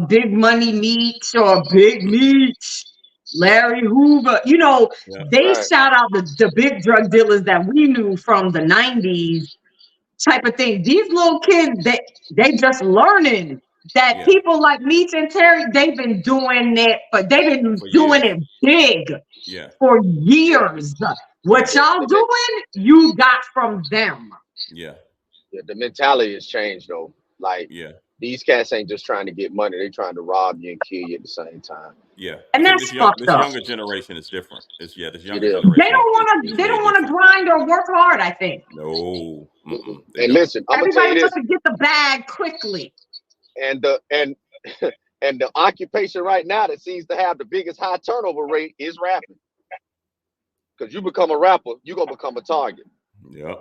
[SPEAKER 2] Big Money Meech or Big Meech, Larry Hoover. You know,
[SPEAKER 1] Yeah,
[SPEAKER 2] they
[SPEAKER 3] Right.
[SPEAKER 2] shout out the big drug dealers that we knew from the '90s type of thing. These little kids, they just learning that
[SPEAKER 1] yeah,
[SPEAKER 2] people like Meech and Terry, they've been doing it, but they've been
[SPEAKER 1] for
[SPEAKER 2] doing
[SPEAKER 1] years.
[SPEAKER 2] it big
[SPEAKER 1] Yeah,
[SPEAKER 2] for
[SPEAKER 3] Yeah.
[SPEAKER 2] years.
[SPEAKER 1] yeah,
[SPEAKER 2] What y'all
[SPEAKER 3] The, men-
[SPEAKER 2] doing, you got from them.
[SPEAKER 1] yeah,
[SPEAKER 3] yeah, the mentality has changed though. Like
[SPEAKER 1] yeah,
[SPEAKER 3] these cats ain't just trying to get money; they trying to rob you and kill you at the same time.
[SPEAKER 1] yeah. I
[SPEAKER 2] And
[SPEAKER 1] think
[SPEAKER 2] that's fucked
[SPEAKER 1] this
[SPEAKER 2] up.
[SPEAKER 1] younger generation is different. This
[SPEAKER 3] It
[SPEAKER 1] younger
[SPEAKER 3] is.
[SPEAKER 2] They
[SPEAKER 1] generation
[SPEAKER 2] don't want
[SPEAKER 1] is
[SPEAKER 2] to. They
[SPEAKER 1] way
[SPEAKER 2] don't want to
[SPEAKER 1] different.
[SPEAKER 2] grind or work hard. I think
[SPEAKER 1] No,
[SPEAKER 3] Mm-mm.
[SPEAKER 1] they
[SPEAKER 3] And
[SPEAKER 1] don't.
[SPEAKER 3] listen, I'm gonna tell you
[SPEAKER 2] everybody wants
[SPEAKER 3] this,
[SPEAKER 2] to get the bag quickly.
[SPEAKER 3] and the and and the occupation right now that seems to have the biggest high turnover rate is rapping. Because you become a rapper, you're gonna become a target.
[SPEAKER 1] Yep,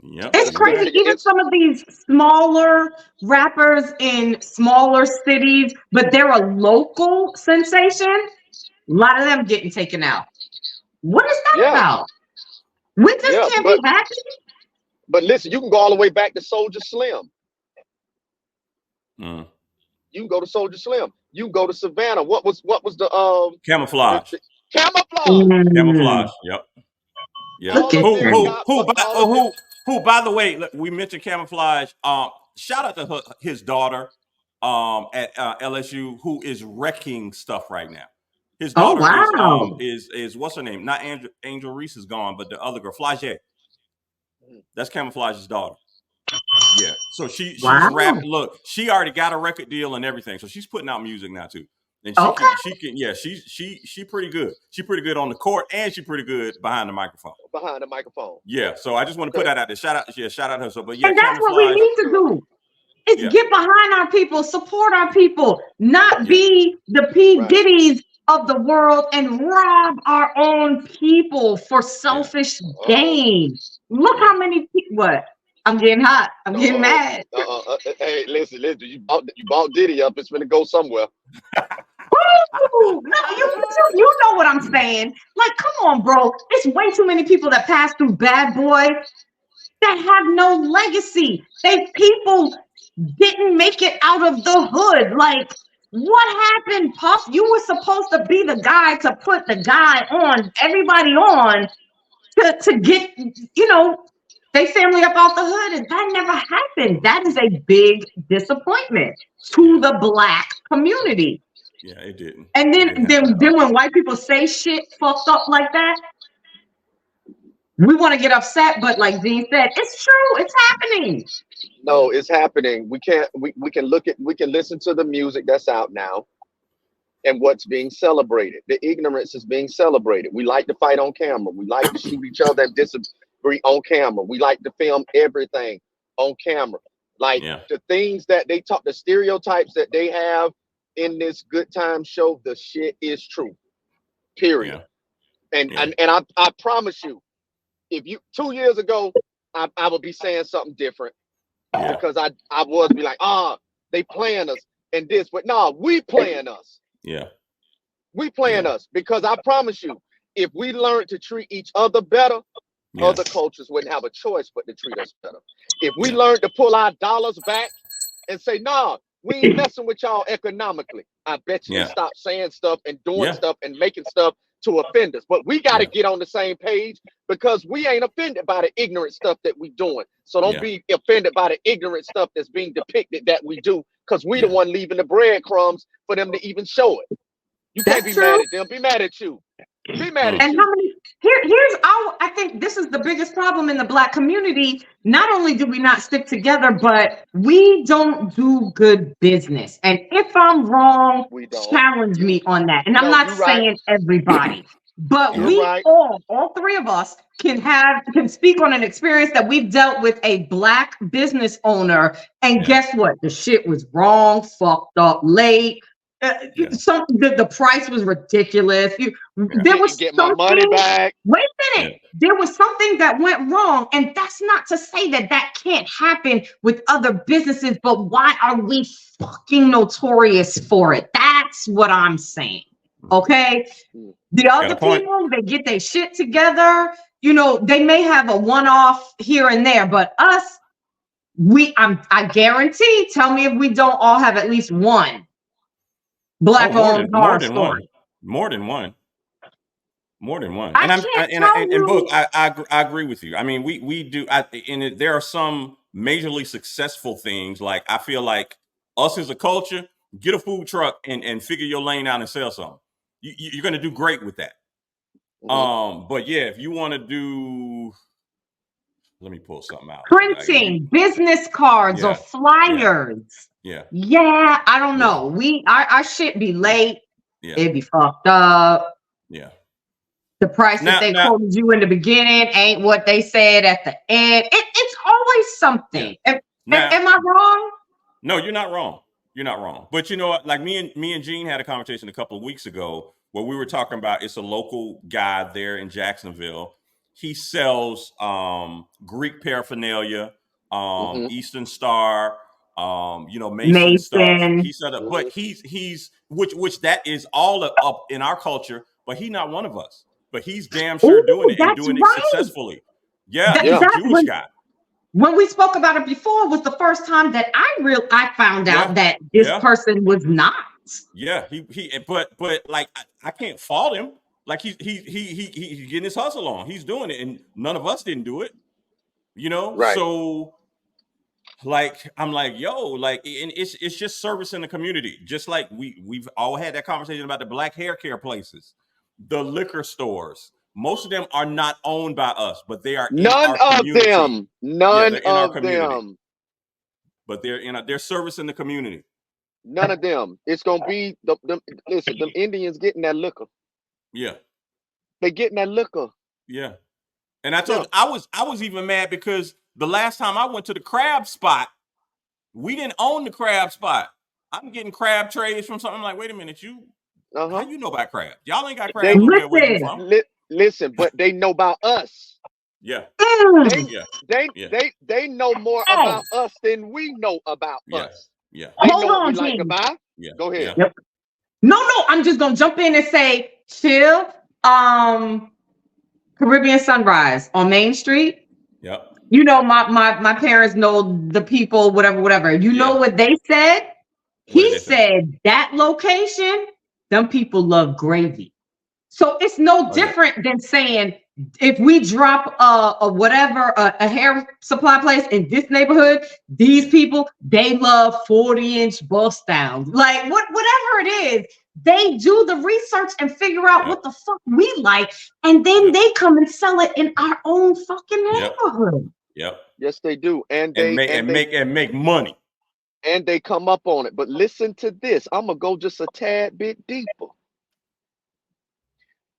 [SPEAKER 1] yep.
[SPEAKER 2] It's
[SPEAKER 1] You're
[SPEAKER 3] This
[SPEAKER 2] crazy.
[SPEAKER 1] right.
[SPEAKER 3] nigga,
[SPEAKER 2] Even some of these smaller rappers in smaller cities, but they're a local sensation. A lot of them getting taken out. What is that
[SPEAKER 3] yeah,
[SPEAKER 2] about? We just
[SPEAKER 3] yeah,
[SPEAKER 2] can't be
[SPEAKER 3] but
[SPEAKER 2] happy.
[SPEAKER 3] But listen, you can go all the way back to Soldier Slim.
[SPEAKER 1] Mm.
[SPEAKER 3] You can go to Soldier Slim. You can go to Savannah. What was
[SPEAKER 1] Camouflage.
[SPEAKER 3] the camouflage?
[SPEAKER 1] Camouflage. Yep. Yeah.
[SPEAKER 2] Look
[SPEAKER 3] All
[SPEAKER 2] at
[SPEAKER 3] of
[SPEAKER 1] Who
[SPEAKER 3] them
[SPEAKER 1] who
[SPEAKER 2] that.
[SPEAKER 3] got
[SPEAKER 1] who by,
[SPEAKER 3] all of them.
[SPEAKER 1] by the way, look, we mentioned Camouflage. Shout out to his daughter at LSU, who is wrecking stuff right now. His
[SPEAKER 2] Oh,
[SPEAKER 1] daughter
[SPEAKER 2] wow.
[SPEAKER 1] is what's her name? Not Angel Reese is gone, but the other girl, Flage. That's Camouflage's daughter. Yeah. So she's
[SPEAKER 2] Wow.
[SPEAKER 1] rapping. Look, she already got a record deal and everything. So she's putting out music now too. And
[SPEAKER 2] Okay.
[SPEAKER 1] she can yeah, she pretty good. She pretty good on the court and she pretty good behind the microphone.
[SPEAKER 3] Behind the microphone.
[SPEAKER 1] Yeah. So I just want to put that out there. Shout out to her. So but yeah,
[SPEAKER 2] And that's what we
[SPEAKER 1] Camouflage.
[SPEAKER 2] need to do. Is
[SPEAKER 1] Yeah.
[SPEAKER 2] get behind our people, support our people, not
[SPEAKER 1] Yeah.
[SPEAKER 2] be the P.
[SPEAKER 3] Right.
[SPEAKER 2] Diddy's of the world and rob our own people for selfish gain. Look how many people. What? I'm getting hot. I'm getting mad.
[SPEAKER 3] Hey, listen. You bought Diddy up. It's gonna go somewhere.
[SPEAKER 2] Ooh, no, you know what I'm saying. Like, come on, bro. There's way too many people that pass through Bad Boy that have no legacy. People didn't make it out of the hood. Like, what happened, Puff? You were supposed to be the guy to put the guy on, everybody on, to get, they family up out the hood, and that never happened. That is a big disappointment to the Black community.
[SPEAKER 1] Yeah, it didn't.
[SPEAKER 2] And then when white people say shit fucked up like that, we want to get upset, but like Dean said, it's true, it's happening.
[SPEAKER 3] No, it's happening. We can listen to the music that's out now and what's being celebrated. The ignorance is being celebrated. We like to fight on camera. We like to shoot each other and disagree on camera. We like to film everything on camera. Like the things that they talk, the stereotypes that they have in this Good Time show, the shit is true. Period. And I promise you, if you 2 years ago, I would be saying something different because I would be like, they playing us and this, but no, we playing us.
[SPEAKER 1] Yeah.
[SPEAKER 3] We playing us because I promise you, if we learn to treat each other better, other cultures wouldn't have a choice but to treat us better. If we learn to pull our dollars back and say, nah, we ain't messing with y'all economically, I bet you stop saying stuff and doing stuff and making stuff to offend us. But we got to get on the same page because we ain't offended by the ignorant stuff that we doing. So don't be offended by the ignorant stuff that's being depicted that we do, because we the one leaving the breadcrumbs for them to even show it. You can't be mad at them. Be mad at you. Be mad at you.
[SPEAKER 2] How many? I think this is the biggest problem in the Black community. Not only do we not stick together, but we don't do good business. And if I'm wrong, challenge me on that. And I'm not saying everybody, but we all three of us can speak on an experience that we've dealt with a Black business owner. And guess what? The shit was wrong, fucked up, late. The price was ridiculous. There was
[SPEAKER 3] get my money back.
[SPEAKER 2] Wait a minute. There was something that went wrong, and that's not to say that can't happen with other businesses. But why are we fucking notorious for it? That's what I'm saying. Okay, the other people, they get their shit together. They may have a one-off here and there, but us, I guarantee. Tell me if we don't all have at least one Black-owned horror story.
[SPEAKER 1] More than one. And Book, I agree with you. I mean, we do. There are some majorly successful things. Like, I feel like us as a culture, get a food truck and figure your lane out and sell something. You're going to do great with that. But yeah, if you want to do, let me pull something out.
[SPEAKER 2] Printing business cards or flyers. Yeah, I don't know. Our shit be late. It be fucked up.
[SPEAKER 1] Yeah.
[SPEAKER 2] The price that they quoted you in the beginning ain't what they said at the end. It's always something. Am I wrong?
[SPEAKER 1] No, you're not wrong. You're not wrong. But you know what? Like me and Gene had a conversation a couple of weeks ago where we were talking about, it's a local guy there in Jacksonville. He sells Greek paraphernalia, Eastern Star, Mason stuff. He set up, but he's which that is all up in our culture, but he's not one of us. But he's damn sure doing it and doing it successfully. Yeah, he's a Jewish guy.
[SPEAKER 2] when we spoke about it before, was the first time that I found out that this
[SPEAKER 1] Yeah.
[SPEAKER 2] person was not.
[SPEAKER 1] Yeah, but like I can't fault him. Like he's getting his hustle on. He's doing it, and none of us didn't do it. You know,
[SPEAKER 3] Right.
[SPEAKER 1] so like I'm like, yo, like, and it's just service in the community. Just like we've all had that conversation about the black hair care places, the liquor stores. Most of them are not owned by us, but they are in
[SPEAKER 3] None
[SPEAKER 1] our
[SPEAKER 3] of
[SPEAKER 1] community.
[SPEAKER 3] them.
[SPEAKER 1] Yeah,
[SPEAKER 3] None
[SPEAKER 1] they're in our
[SPEAKER 3] of
[SPEAKER 1] community,
[SPEAKER 3] them.
[SPEAKER 1] but they're service in the community.
[SPEAKER 3] None of them. It's gonna be listen, them Indians getting that liquor.
[SPEAKER 1] Yeah,
[SPEAKER 3] They getting that liquor.
[SPEAKER 1] yeah. And I told
[SPEAKER 3] Yeah.
[SPEAKER 1] you, I was even mad because the last time I went to the crab spot, we didn't own the crab spot. I'm getting crab trays from something. I'm like, wait a minute, how
[SPEAKER 3] Uh-huh.
[SPEAKER 1] you know about crab? Y'all ain't got
[SPEAKER 3] They
[SPEAKER 1] crabs over there where you from.
[SPEAKER 3] listen, but they know about us.
[SPEAKER 1] Yeah,
[SPEAKER 2] Mm.
[SPEAKER 3] They know more about us than we know about us.
[SPEAKER 1] yeah,
[SPEAKER 3] They
[SPEAKER 2] Hold
[SPEAKER 3] know what
[SPEAKER 2] on,
[SPEAKER 3] we like to
[SPEAKER 2] Gene.
[SPEAKER 3] buy.
[SPEAKER 1] yeah.
[SPEAKER 3] Go ahead.
[SPEAKER 1] Yeah.
[SPEAKER 2] Yep. No, I'm just gonna jump in and say, chill. Caribbean Sunrise on Main Street.
[SPEAKER 1] Yep.
[SPEAKER 2] You know, my parents know the people, whatever. You know what they said?
[SPEAKER 1] What did
[SPEAKER 2] He
[SPEAKER 1] they say?
[SPEAKER 2] said that location, them people love gravy. So it's no different than saying if we drop a hair supply place in this neighborhood, these people, they love 40-inch bust downs. Like whatever it is, they do the research and figure out what the fuck we like, and then they come and sell it in our own fucking neighborhood.
[SPEAKER 1] Yep.
[SPEAKER 3] Yes, they do. And
[SPEAKER 1] make money.
[SPEAKER 3] And they come up on it. But listen to this. I'm gonna go just a tad bit deeper.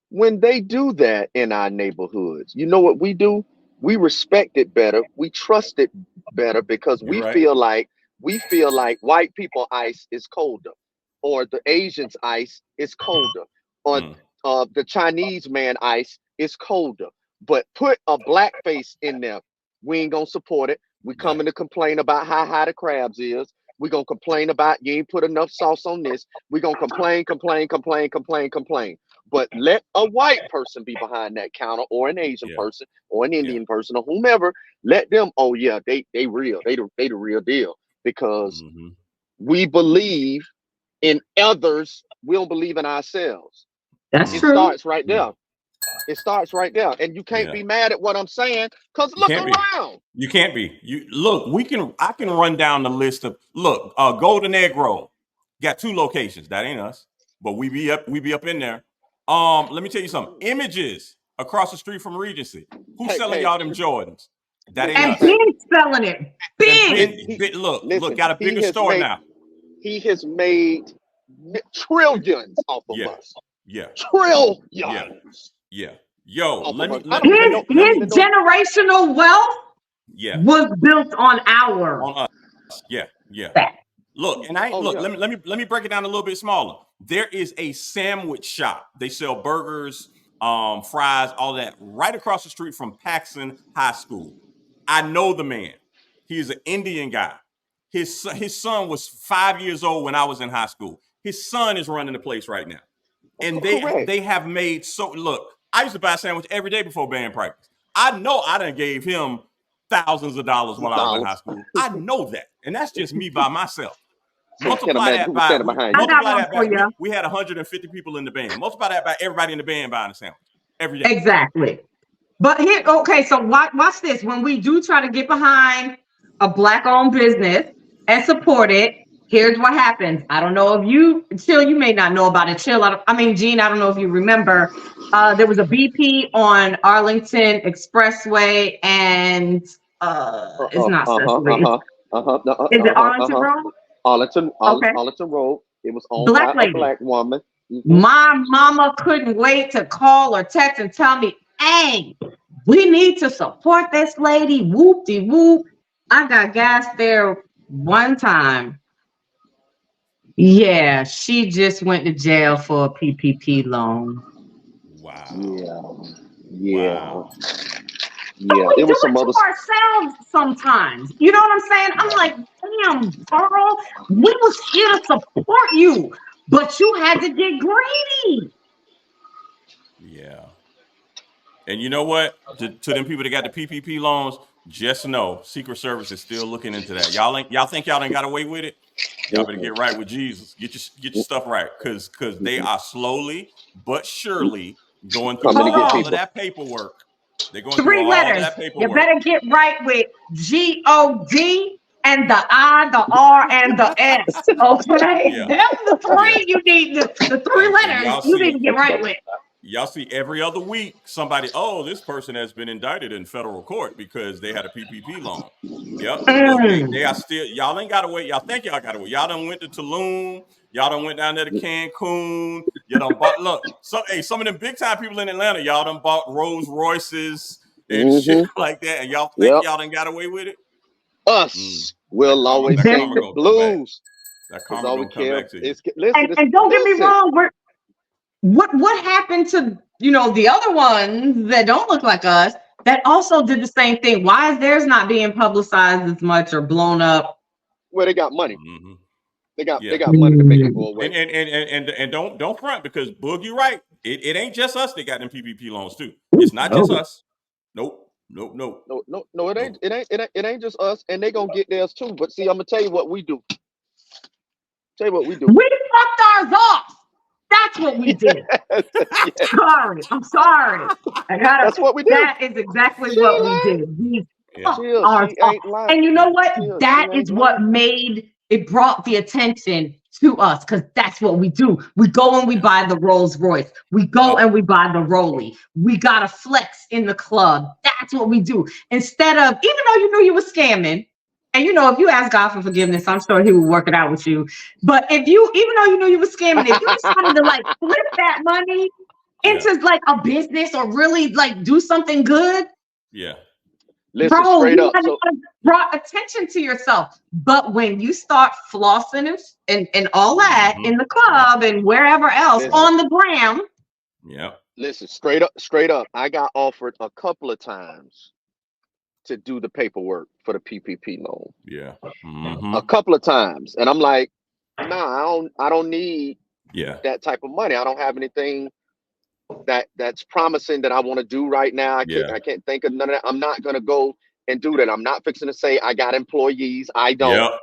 [SPEAKER 3] When they do that in our neighborhoods, you know what we do? We respect it better. We trust it better because we feel like white people ice is colder, or the Asians ice is colder, or the Chinese man ice is colder. But put a black face in there, we ain't gonna support it. We coming to complain about how high the crabs is. We're gonna complain about you ain't put enough sauce on this. We're gonna complain. But let a white person be behind that counter, or an Asian person, or an Indian person, or whomever. Let them. Oh yeah, they real. They the real deal, because we believe in others. We don't believe in ourselves.
[SPEAKER 2] That's
[SPEAKER 3] it
[SPEAKER 2] true.
[SPEAKER 3] starts right there. It starts right there, and you can't be mad at what I'm saying, because look around.
[SPEAKER 1] You can't be. You look. I can run down the list of Golden Egg Roll got 2 locations. That ain't us, but we be up in there. Let me tell you something. Images across the street from Regency. Who's selling y'all them Jordans? That ain't us.
[SPEAKER 2] And been selling it. Big.
[SPEAKER 1] Look, got a bigger store now.
[SPEAKER 3] He has made trillions off of us.
[SPEAKER 1] Yeah.
[SPEAKER 3] Trillions.
[SPEAKER 1] Yeah. Yo,
[SPEAKER 2] his generational wealth was built on us.
[SPEAKER 1] Yeah. Look, and let me break it down a little bit smaller. There is a sandwich shop. They sell burgers, fries, all that, right across the street from Paxson High School. I know the man. He's an Indian guy. His son was 5 years old when I was in high school. His son is running the place right now. And they have made look, I used to buy a sandwich every day before band practice. I know I done gave him thousands of dollars while I was in high school. I know that. And that's just me by myself. Multiply that by we had 150 people in the band. Multiply that by everybody in the band buying a sandwich every day.
[SPEAKER 2] Exactly. But so watch this. When we do try to get behind a black-owned business and support it, here's what happens. I don't know if you may not know about it. Gene, I don't know if you remember. There was a BP on Arlington Expressway, and it's not Sesame. Is it Arlington Road?
[SPEAKER 3] Arlington Road. It was owned by a black woman.
[SPEAKER 2] My mama couldn't wait to call or text and tell me, hey, we need to support this lady. Whoop-de-whoop. I got gas there one time. Yeah, she just went to jail for a PPP loan.
[SPEAKER 1] Wow.
[SPEAKER 3] Yeah.
[SPEAKER 2] Wow. Yeah, it was some other ourselves sometimes. You know what I'm saying? I'm like, damn, girl, we was here to support you, but you had to get greedy.
[SPEAKER 1] Yeah. And you know what? To them people that got the PPP loans, just know Secret Service is still looking into that. Y'all think y'all done got away with it? Y'all better get right with Jesus. Get your stuff right, because they are slowly but surely going through
[SPEAKER 3] Coming to get
[SPEAKER 1] all of
[SPEAKER 3] people.
[SPEAKER 1] that paperwork. They're going through
[SPEAKER 2] 3
[SPEAKER 1] all of
[SPEAKER 2] letters.
[SPEAKER 1] that
[SPEAKER 2] You
[SPEAKER 1] paperwork.
[SPEAKER 2] better get right with G-O-D and the I, the R, and the S. Okay?
[SPEAKER 1] Yeah.
[SPEAKER 2] That's the 3
[SPEAKER 1] Yeah.
[SPEAKER 2] you need. The 3
[SPEAKER 1] And
[SPEAKER 2] letters
[SPEAKER 1] y'all
[SPEAKER 2] you
[SPEAKER 1] see-
[SPEAKER 2] need to get right with.
[SPEAKER 1] Y'all see every other week somebody, oh, this person has been indicted in federal court because they had a PPP loan. Yep. Look, they are still, y'all ain't got to wait. Y'all think y'all got to wait. Y'all done went to Tulum. Y'all done went down there to Cancun. You done bought, look, some of them big time people in Atlanta, y'all done bought Rolls Royces and shit like that. And y'all think y'all done got away with it?
[SPEAKER 3] Us will always
[SPEAKER 1] that
[SPEAKER 3] sing
[SPEAKER 1] karma
[SPEAKER 3] the
[SPEAKER 1] gonna come back.
[SPEAKER 3] blues.
[SPEAKER 1] That
[SPEAKER 3] That's
[SPEAKER 1] karma
[SPEAKER 3] all we
[SPEAKER 1] gonna come
[SPEAKER 3] care.
[SPEAKER 1] back to you.
[SPEAKER 2] And don't get me wrong, what happened to the other ones that don't look like us that also did the same thing? Why is theirs not being publicized as much or blown up?
[SPEAKER 3] Well, they got money.
[SPEAKER 1] Mm-hmm.
[SPEAKER 3] They got money to make it go away.
[SPEAKER 1] And don't front, because Boogie right. It ain't just us that got them PPP loans too. It's not just us. Nope.
[SPEAKER 3] No, it ain't. It ain't just us, and they gonna get theirs too. But see, I'm gonna tell you what we do.
[SPEAKER 2] We fucked ours off. That's what we did. I'm sorry.
[SPEAKER 3] That's what we did.
[SPEAKER 2] That is exactly what we did. We fucked ours
[SPEAKER 3] she
[SPEAKER 2] off.
[SPEAKER 3] ain't lying.
[SPEAKER 2] And you know what?
[SPEAKER 3] Chill,
[SPEAKER 2] That is what made it, brought the attention to us, because that's what we do. We go and we buy the Rolls Royce. We go and we buy the Rollie. We got a flex in the club. That's what we do. Instead of, even though you knew you were scamming, and if you ask God for forgiveness, I'm sure He will work it out with you. But even though you knew you were scamming, if you decided to like flip that money into like a business or really like do something good,
[SPEAKER 3] listen,
[SPEAKER 2] bro,
[SPEAKER 3] straight
[SPEAKER 2] you
[SPEAKER 3] up.
[SPEAKER 2] had brought attention to yourself. But when you start flossing and all that in the club and wherever else on the gram,
[SPEAKER 3] listen, straight up, I got offered a couple of times to do the paperwork for the PPP loan. A couple of times, and I'm like, nah, I don't need that type of money. I don't have anything that's promising that I want to do right now. I can't think of none of that. I'm not gonna go and do that. I'm not fixing to say I got employees. I don't.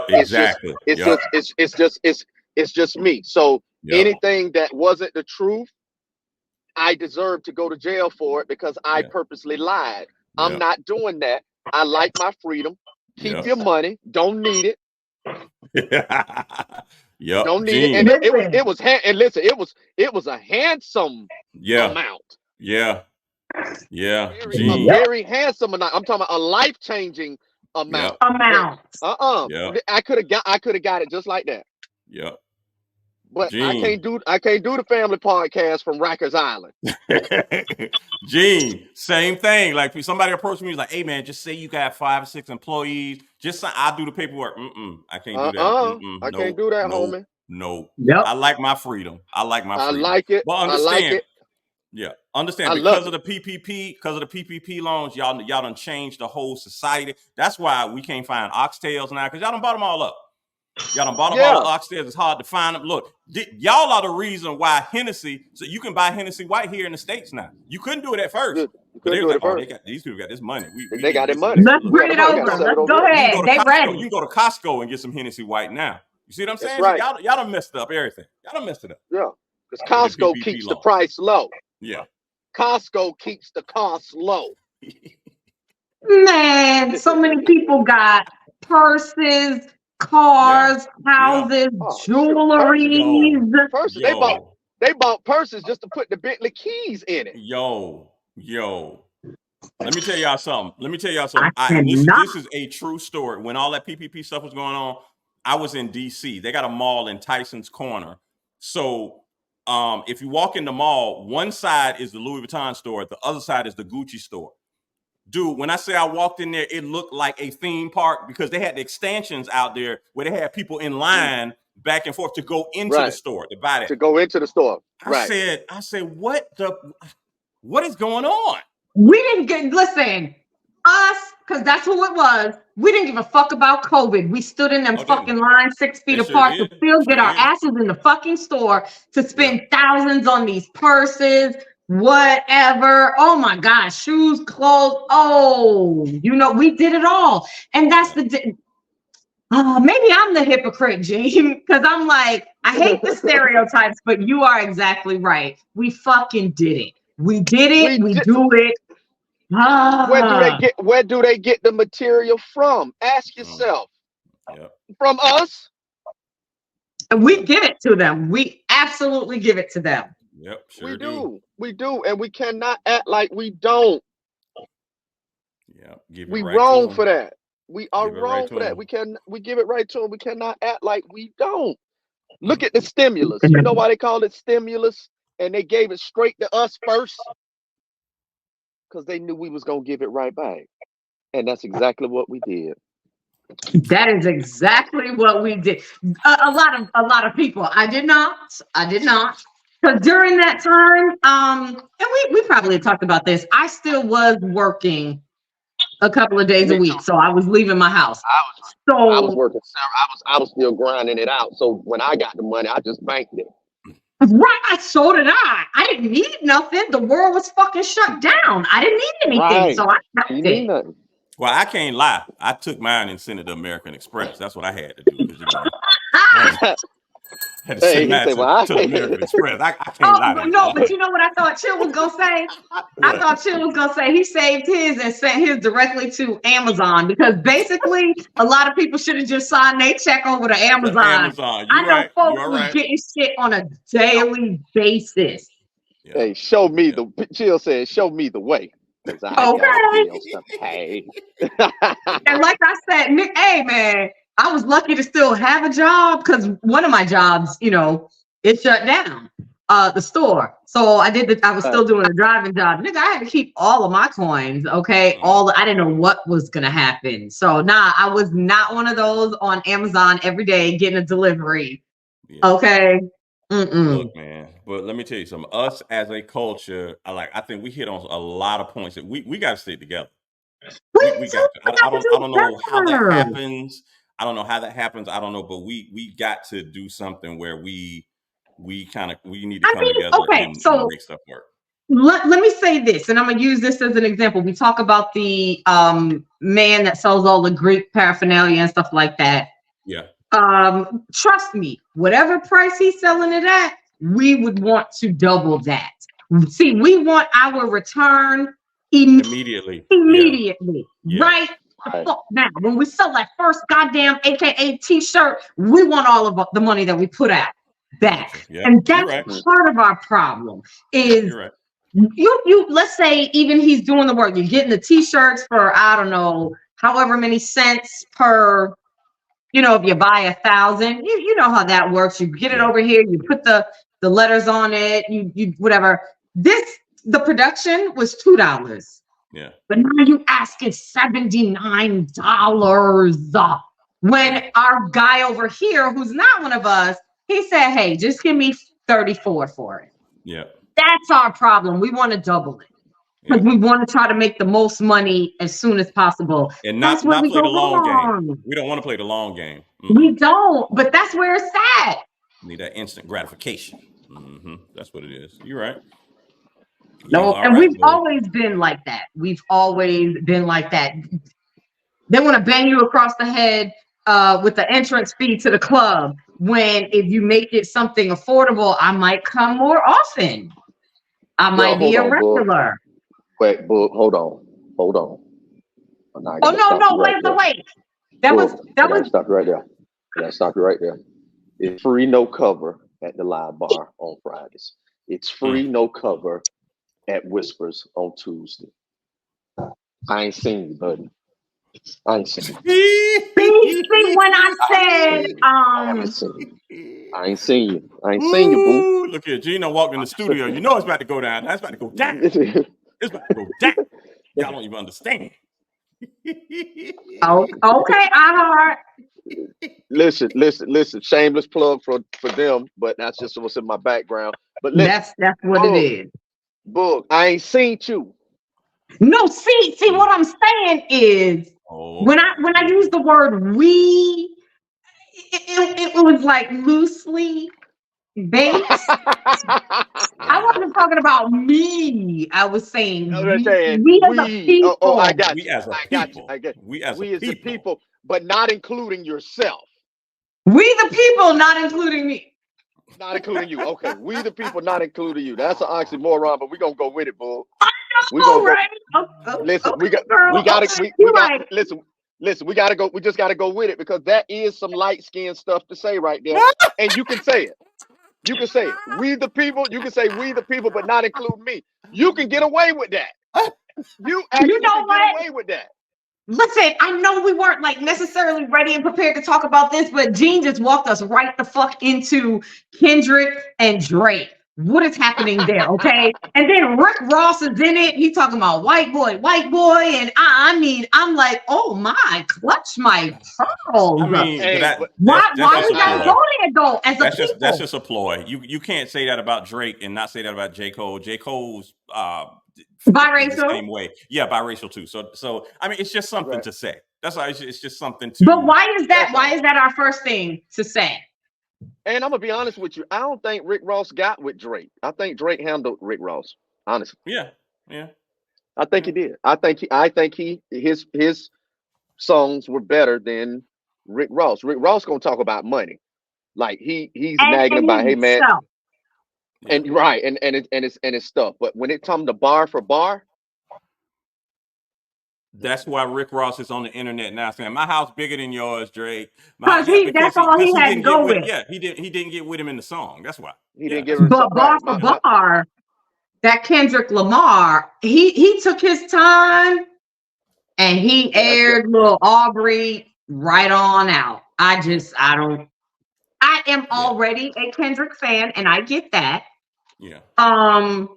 [SPEAKER 1] Exactly.
[SPEAKER 3] It's just me. So anything that wasn't the truth, I deserve to go to jail for it because I purposely lied. I'm not doing that. I like my freedom. Keep your money. Don't need it. Don't need it. And it was and listen, it was a handsome amount. Very handsome amount. I'm talking about a life-changing amount. I could have got it just like that. But I can't do the family podcast from Rikers Island.
[SPEAKER 1] Gene, same thing. Like somebody approached me, was like, "Hey man, just say you got 5 or 6 employees. Just I'll do the paperwork." I can't do that.
[SPEAKER 3] I can't do that, homie.
[SPEAKER 1] No. I like my freedom. I like my freedom.
[SPEAKER 3] I like it.
[SPEAKER 1] But understand,
[SPEAKER 3] I like it.
[SPEAKER 1] Yeah, understand, because of the PPP loans, y'all done changed the whole society. That's why we can't find oxtails now, because y'all done bought them all up. Y'all done bought up all the oxtails. It's hard to find them. Look, y'all are the reason why Hennessy. So you can buy Hennessy White here in the States now. You couldn't do it at first. But they were like, these people got this money.
[SPEAKER 3] They got their money.
[SPEAKER 2] Let's bring it over. Let's go ahead.
[SPEAKER 1] You can go to Costco and get some Hennessy White now. You see what I'm saying?
[SPEAKER 3] Right.
[SPEAKER 1] So y'all done messed up everything. Y'all done messed it up.
[SPEAKER 3] Yeah, because Costco keeps the price low.
[SPEAKER 1] Yeah.
[SPEAKER 3] Costco keeps the cost low.
[SPEAKER 2] Man, so many people got purses, cars, houses, jewelry.
[SPEAKER 3] Purses. They bought purses just to put the Bentley keys in it.
[SPEAKER 1] Yo. Let me tell y'all something. This is a true story. When all that PPP stuff was going on, I was in DC. They got a mall in Tyson's Corner. So if you walk in the mall, one side is the Louis Vuitton store, the other side is the Gucci store. Dude, when I say I walked in there, it looked like a theme park because they had the extensions out there where they had people in line back and forth to go into the store to buy that.
[SPEAKER 3] To go into the store.
[SPEAKER 1] I said, what is going on?
[SPEAKER 2] We didn't listen, us, because that's who it was. We didn't give a fuck about COVID. We stood in them fucking lines 6 feet apart to still get our asses in the fucking store to spend thousands on these purses, whatever. Oh my gosh, shoes, clothes. Oh, we did it all. And that's maybe I'm the hypocrite, Gene, because I'm like, I hate the stereotypes, but you are exactly right. We fucking did it. We did it. We do it.
[SPEAKER 3] Where do they get the material from? Ask yourself.
[SPEAKER 1] Yep.
[SPEAKER 3] From us?
[SPEAKER 2] And we give it to them. We absolutely give it to them.
[SPEAKER 1] Yep,
[SPEAKER 3] we do. We do, and we cannot act like we don't.
[SPEAKER 1] Yeah,
[SPEAKER 3] we wrong for that. We are wrong for that.
[SPEAKER 1] Them.
[SPEAKER 3] We give it right to them. We cannot act like we don't. Look at the stimulus. You know why they call it stimulus? And they gave it straight to us first? Because they knew we was gonna give it right back. And that's exactly what we did.
[SPEAKER 2] That is exactly what we did. A lot of people. I did not. Because during that time, and we probably talked about this. I still was working a couple of days a week, so I was leaving my house.
[SPEAKER 3] I was working. I was still grinding it out. So when I got the money, I just banked it.
[SPEAKER 2] Right. So did I. I didn't need nothing. The world was fucking shut down. I didn't need anything, so I kept it.
[SPEAKER 3] Nothing.
[SPEAKER 1] Well, I can't lie. I took mine and sent it to American Express. That's what I had to do. Had to send mine to American Express. I can't lie.
[SPEAKER 2] No, but you know what I thought Chill was gonna say? I thought Chill was gonna say he saved his and sent his directly to Amazon, because basically a lot of people should have just signed their check over to Amazon. I know folks was getting shit on a daily basis.
[SPEAKER 3] Yeah. Hey, show me Chill said, show me the way. Okay. Hey.
[SPEAKER 2] And like I said, Nick, hey man, I was lucky to still have a job, because one of my jobs, it shut down, the store. So I was still doing a driving job. Nigga, I had to keep all of my coins. Okay. I didn't know what was going to happen. So I was not one of those on Amazon every day getting a delivery. Yeah. Okay.
[SPEAKER 1] Look, man, but let me tell you something. Us as a culture, I think we hit on a lot of points that we got to stick together. We got to. I don't know how that happens. I don't know how that happens. I don't know, but we got to do something where we need to come together and make stuff work.
[SPEAKER 2] Let me say this, and I'm gonna use this as an example. We talk about the man that sells all the Greek paraphernalia and stuff like that.
[SPEAKER 1] Yeah.
[SPEAKER 2] Trust me, whatever price he's selling it at, we would want to double that. See, we want our return immediately. Yeah. Right now, when we sell that first goddamn AKA t-shirt, we want all of the money that we put out back. Yeah, and that's part of our problem is you let's say even he's doing the work, you're getting the t-shirts for, I don't know, however many cents per, if you buy 1,000, you know how that works. You get it over here, you put the letters on it, you whatever. The production was $2.
[SPEAKER 1] Yeah.
[SPEAKER 2] But now you asking $79. When our guy over here, who's not one of us, he said, hey, just give me 34 for it.
[SPEAKER 1] Yeah.
[SPEAKER 2] That's our problem. We want to double it. Because we want to try to make the most money as soon as possible.
[SPEAKER 1] And not play the long game. We don't want to play the long game.
[SPEAKER 2] Mm-hmm. We don't, but that's where it's at.
[SPEAKER 1] Need that instant gratification. Mm-hmm. That's what it is. You're right.
[SPEAKER 2] No, and we've always been like that. We've always been like that. They want to bang you across the head with the entrance fee to the club, when if you make it something affordable, I might come more often. I might be a regular.
[SPEAKER 3] Wait, hold on.
[SPEAKER 2] Oh no, wait. That was
[SPEAKER 3] stop right there. Stop you right there. It's free no cover at the live bar on Fridays. It's free no cover at Whispers on Tuesday. I ain't seen you, buddy. I ain't seen you.
[SPEAKER 2] See, when I said
[SPEAKER 3] I ain't seen you. Boo.
[SPEAKER 1] Look here, Gino walked in the studio. You know it's about to go down. That's about to go down. It's about to go down. Y'all don't even understand.
[SPEAKER 2] Okay, I heard.
[SPEAKER 3] Listen. Shameless plug for them, but that's just what's in my background. But
[SPEAKER 2] that's what it is.
[SPEAKER 3] Boog, I ain't seen you.
[SPEAKER 2] No, see, what I'm saying is when I use the word we, it was like loosely based. I wasn't talking about me. I was saying
[SPEAKER 3] I'm just saying
[SPEAKER 2] we as a people.
[SPEAKER 3] I got
[SPEAKER 1] We
[SPEAKER 3] you.
[SPEAKER 1] as a
[SPEAKER 3] I got you.
[SPEAKER 1] people.
[SPEAKER 3] I get
[SPEAKER 1] We as a
[SPEAKER 3] we as the
[SPEAKER 1] people.
[SPEAKER 3] people, but not including yourself.
[SPEAKER 2] We the people, not including me.
[SPEAKER 3] Not including you. Okay. We the people, not including you. That's an oxymoron, but we're gonna go with it, bull. We're
[SPEAKER 2] All
[SPEAKER 3] gonna go.
[SPEAKER 2] right.
[SPEAKER 3] Listen,
[SPEAKER 2] Okay, girl.
[SPEAKER 3] we gotta
[SPEAKER 2] Okay. You're right.
[SPEAKER 3] listen, we gotta go, we just gotta go with it because that is some light skinned stuff to say right there. And you can say it. You can say it. We the people, you can say we the people, but not include me. You can get away with that. You
[SPEAKER 2] You
[SPEAKER 3] actually
[SPEAKER 2] know
[SPEAKER 3] can get
[SPEAKER 2] what?
[SPEAKER 3] away with that.
[SPEAKER 2] Listen, I know we weren't like necessarily ready and prepared to talk about this, but Gene just walked us right the fuck into Kendrick and Drake. What is happening there? Okay. And then Rick Ross is in it. He talking about white boy. And I mean, I'm like, oh my, clutch my pearls.
[SPEAKER 1] I mean, but
[SPEAKER 3] Hey, but
[SPEAKER 2] Why
[SPEAKER 1] that's
[SPEAKER 2] why
[SPEAKER 1] just
[SPEAKER 2] we
[SPEAKER 1] a
[SPEAKER 2] gotta
[SPEAKER 1] ploy.
[SPEAKER 2] go there though as a
[SPEAKER 1] That's
[SPEAKER 2] people?
[SPEAKER 1] just a ploy. You can't say that about Drake and not say that about J. Cole. J. Cole's is the
[SPEAKER 2] Biracial.
[SPEAKER 1] same way. Yeah, biracial too. So I mean, it's just something
[SPEAKER 3] right.
[SPEAKER 1] to say. That's why it's just something
[SPEAKER 2] But
[SPEAKER 1] to.
[SPEAKER 2] why is that?
[SPEAKER 3] That's
[SPEAKER 2] Why
[SPEAKER 3] all.
[SPEAKER 2] is that our first thing to say?
[SPEAKER 3] And I'm gonna be honest with you. I don't think Rick Ross got with Drake. I think Drake handled Rick Ross. Honestly.
[SPEAKER 1] Yeah, yeah,
[SPEAKER 3] I think
[SPEAKER 1] yeah.
[SPEAKER 3] he did. I think his songs were better than Rick Ross. Rick Ross gonna talk about money. Like he's nagging
[SPEAKER 2] And
[SPEAKER 3] about, hey man,
[SPEAKER 2] himself.
[SPEAKER 1] Yeah.
[SPEAKER 3] and right, and it's stuff. But when it comes to bar for bar,
[SPEAKER 1] That's why Rick Ross is on the internet now saying my house bigger than yours, Drake.
[SPEAKER 2] Because
[SPEAKER 1] Yeah,
[SPEAKER 2] that's all
[SPEAKER 1] because
[SPEAKER 2] he
[SPEAKER 1] he
[SPEAKER 2] had to
[SPEAKER 1] didn't get
[SPEAKER 2] go
[SPEAKER 1] with
[SPEAKER 2] with.
[SPEAKER 1] yeah he didn't get with him in the song. That's why.
[SPEAKER 3] he
[SPEAKER 1] Yeah,
[SPEAKER 3] didn't give
[SPEAKER 1] that's
[SPEAKER 3] him
[SPEAKER 1] why.
[SPEAKER 3] some
[SPEAKER 2] But bar
[SPEAKER 3] right.
[SPEAKER 2] for bar, that Kendrick Lamar, he took his time and he
[SPEAKER 3] Yeah, that's good.
[SPEAKER 2] aired little Aubrey right on out. I am
[SPEAKER 1] Yeah,
[SPEAKER 2] already a Kendrick fan and I get that.
[SPEAKER 1] yeah.
[SPEAKER 2] Um,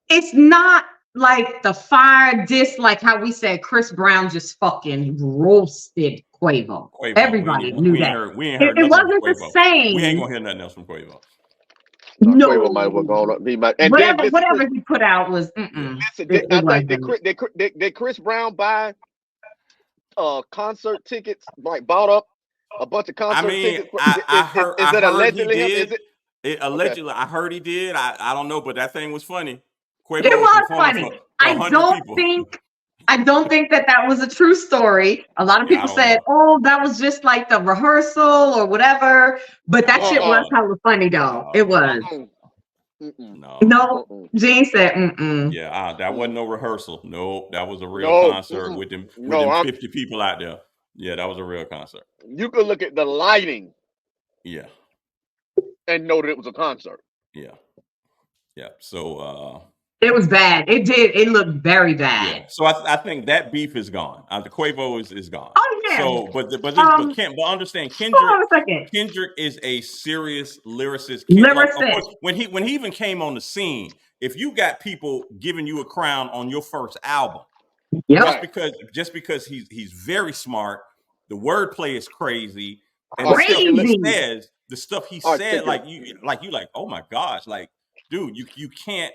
[SPEAKER 2] it's not like the fire diss like how we said Chris Brown just fucking roasted Quavo.
[SPEAKER 1] Quavo.
[SPEAKER 2] Everybody knew that.
[SPEAKER 1] We ain't heard
[SPEAKER 2] It
[SPEAKER 1] nothing from
[SPEAKER 2] wasn't the
[SPEAKER 1] Quavo. We ain't
[SPEAKER 2] same.
[SPEAKER 1] gonna hear nothing else from Quavo.
[SPEAKER 3] Quavo might have well
[SPEAKER 2] No,
[SPEAKER 3] gone up. He might, and then
[SPEAKER 2] whatever
[SPEAKER 3] listen, Chris.
[SPEAKER 2] whatever he put out was
[SPEAKER 1] Yeah.
[SPEAKER 3] Listen,
[SPEAKER 2] it
[SPEAKER 3] I think
[SPEAKER 2] wasn't.
[SPEAKER 3] did Chris Brown buy concert tickets? Like bought up a bunch of
[SPEAKER 1] I
[SPEAKER 3] concert
[SPEAKER 1] mean,
[SPEAKER 3] tickets. Is
[SPEAKER 1] I
[SPEAKER 3] it
[SPEAKER 1] heard he
[SPEAKER 3] allegedly him? Is
[SPEAKER 1] did.
[SPEAKER 3] it
[SPEAKER 1] It
[SPEAKER 3] okay?
[SPEAKER 1] allegedly, I heard he did. I don't know, but that thing was funny.
[SPEAKER 2] It
[SPEAKER 1] Quavo was
[SPEAKER 2] was
[SPEAKER 1] performing
[SPEAKER 2] funny.
[SPEAKER 1] for
[SPEAKER 2] I
[SPEAKER 1] 100
[SPEAKER 2] don't
[SPEAKER 1] people.
[SPEAKER 2] think I don't think that that was a true story. A lot of
[SPEAKER 1] Yeah, I
[SPEAKER 2] people
[SPEAKER 1] don't
[SPEAKER 2] said,
[SPEAKER 1] know.
[SPEAKER 2] "Oh, that was just like the rehearsal or whatever." But that shit was
[SPEAKER 3] Uh
[SPEAKER 2] hella funny though. It
[SPEAKER 1] No,
[SPEAKER 2] was.
[SPEAKER 3] uh-uh. Mm-mm.
[SPEAKER 1] no.
[SPEAKER 2] No,
[SPEAKER 3] Uh-uh.
[SPEAKER 2] Gene said, "Mm-mm."
[SPEAKER 1] Yeah, that wasn't
[SPEAKER 3] Mm.
[SPEAKER 1] no rehearsal. No, that was a real
[SPEAKER 3] No,
[SPEAKER 1] concert
[SPEAKER 3] mm-mm.
[SPEAKER 1] with
[SPEAKER 3] No.
[SPEAKER 1] them 50 people out there. Yeah, that was a real concert.
[SPEAKER 3] You could look at the lighting
[SPEAKER 1] Yeah,
[SPEAKER 3] and know that it was a concert.
[SPEAKER 1] yeah, yeah. So
[SPEAKER 2] It was bad. It did. It looked very bad.
[SPEAKER 1] yeah, so I think that beef is gone. The Quavo is gone.
[SPEAKER 2] Oh yeah.
[SPEAKER 1] So,
[SPEAKER 2] Um,
[SPEAKER 1] but understand
[SPEAKER 2] hold on a second.
[SPEAKER 1] Kendrick is a serious lyricist. Like of
[SPEAKER 2] Lyricist.
[SPEAKER 1] course, when he even came on the scene, if you got people giving you a crown on your first album,
[SPEAKER 2] Yep.
[SPEAKER 3] Right.
[SPEAKER 1] just because he's very smart, the wordplay is crazy, and
[SPEAKER 3] Articulate.
[SPEAKER 2] Crazy.
[SPEAKER 1] the stuff he said,
[SPEAKER 3] Articulate.
[SPEAKER 1] like you like, oh my gosh, like dude, you can't.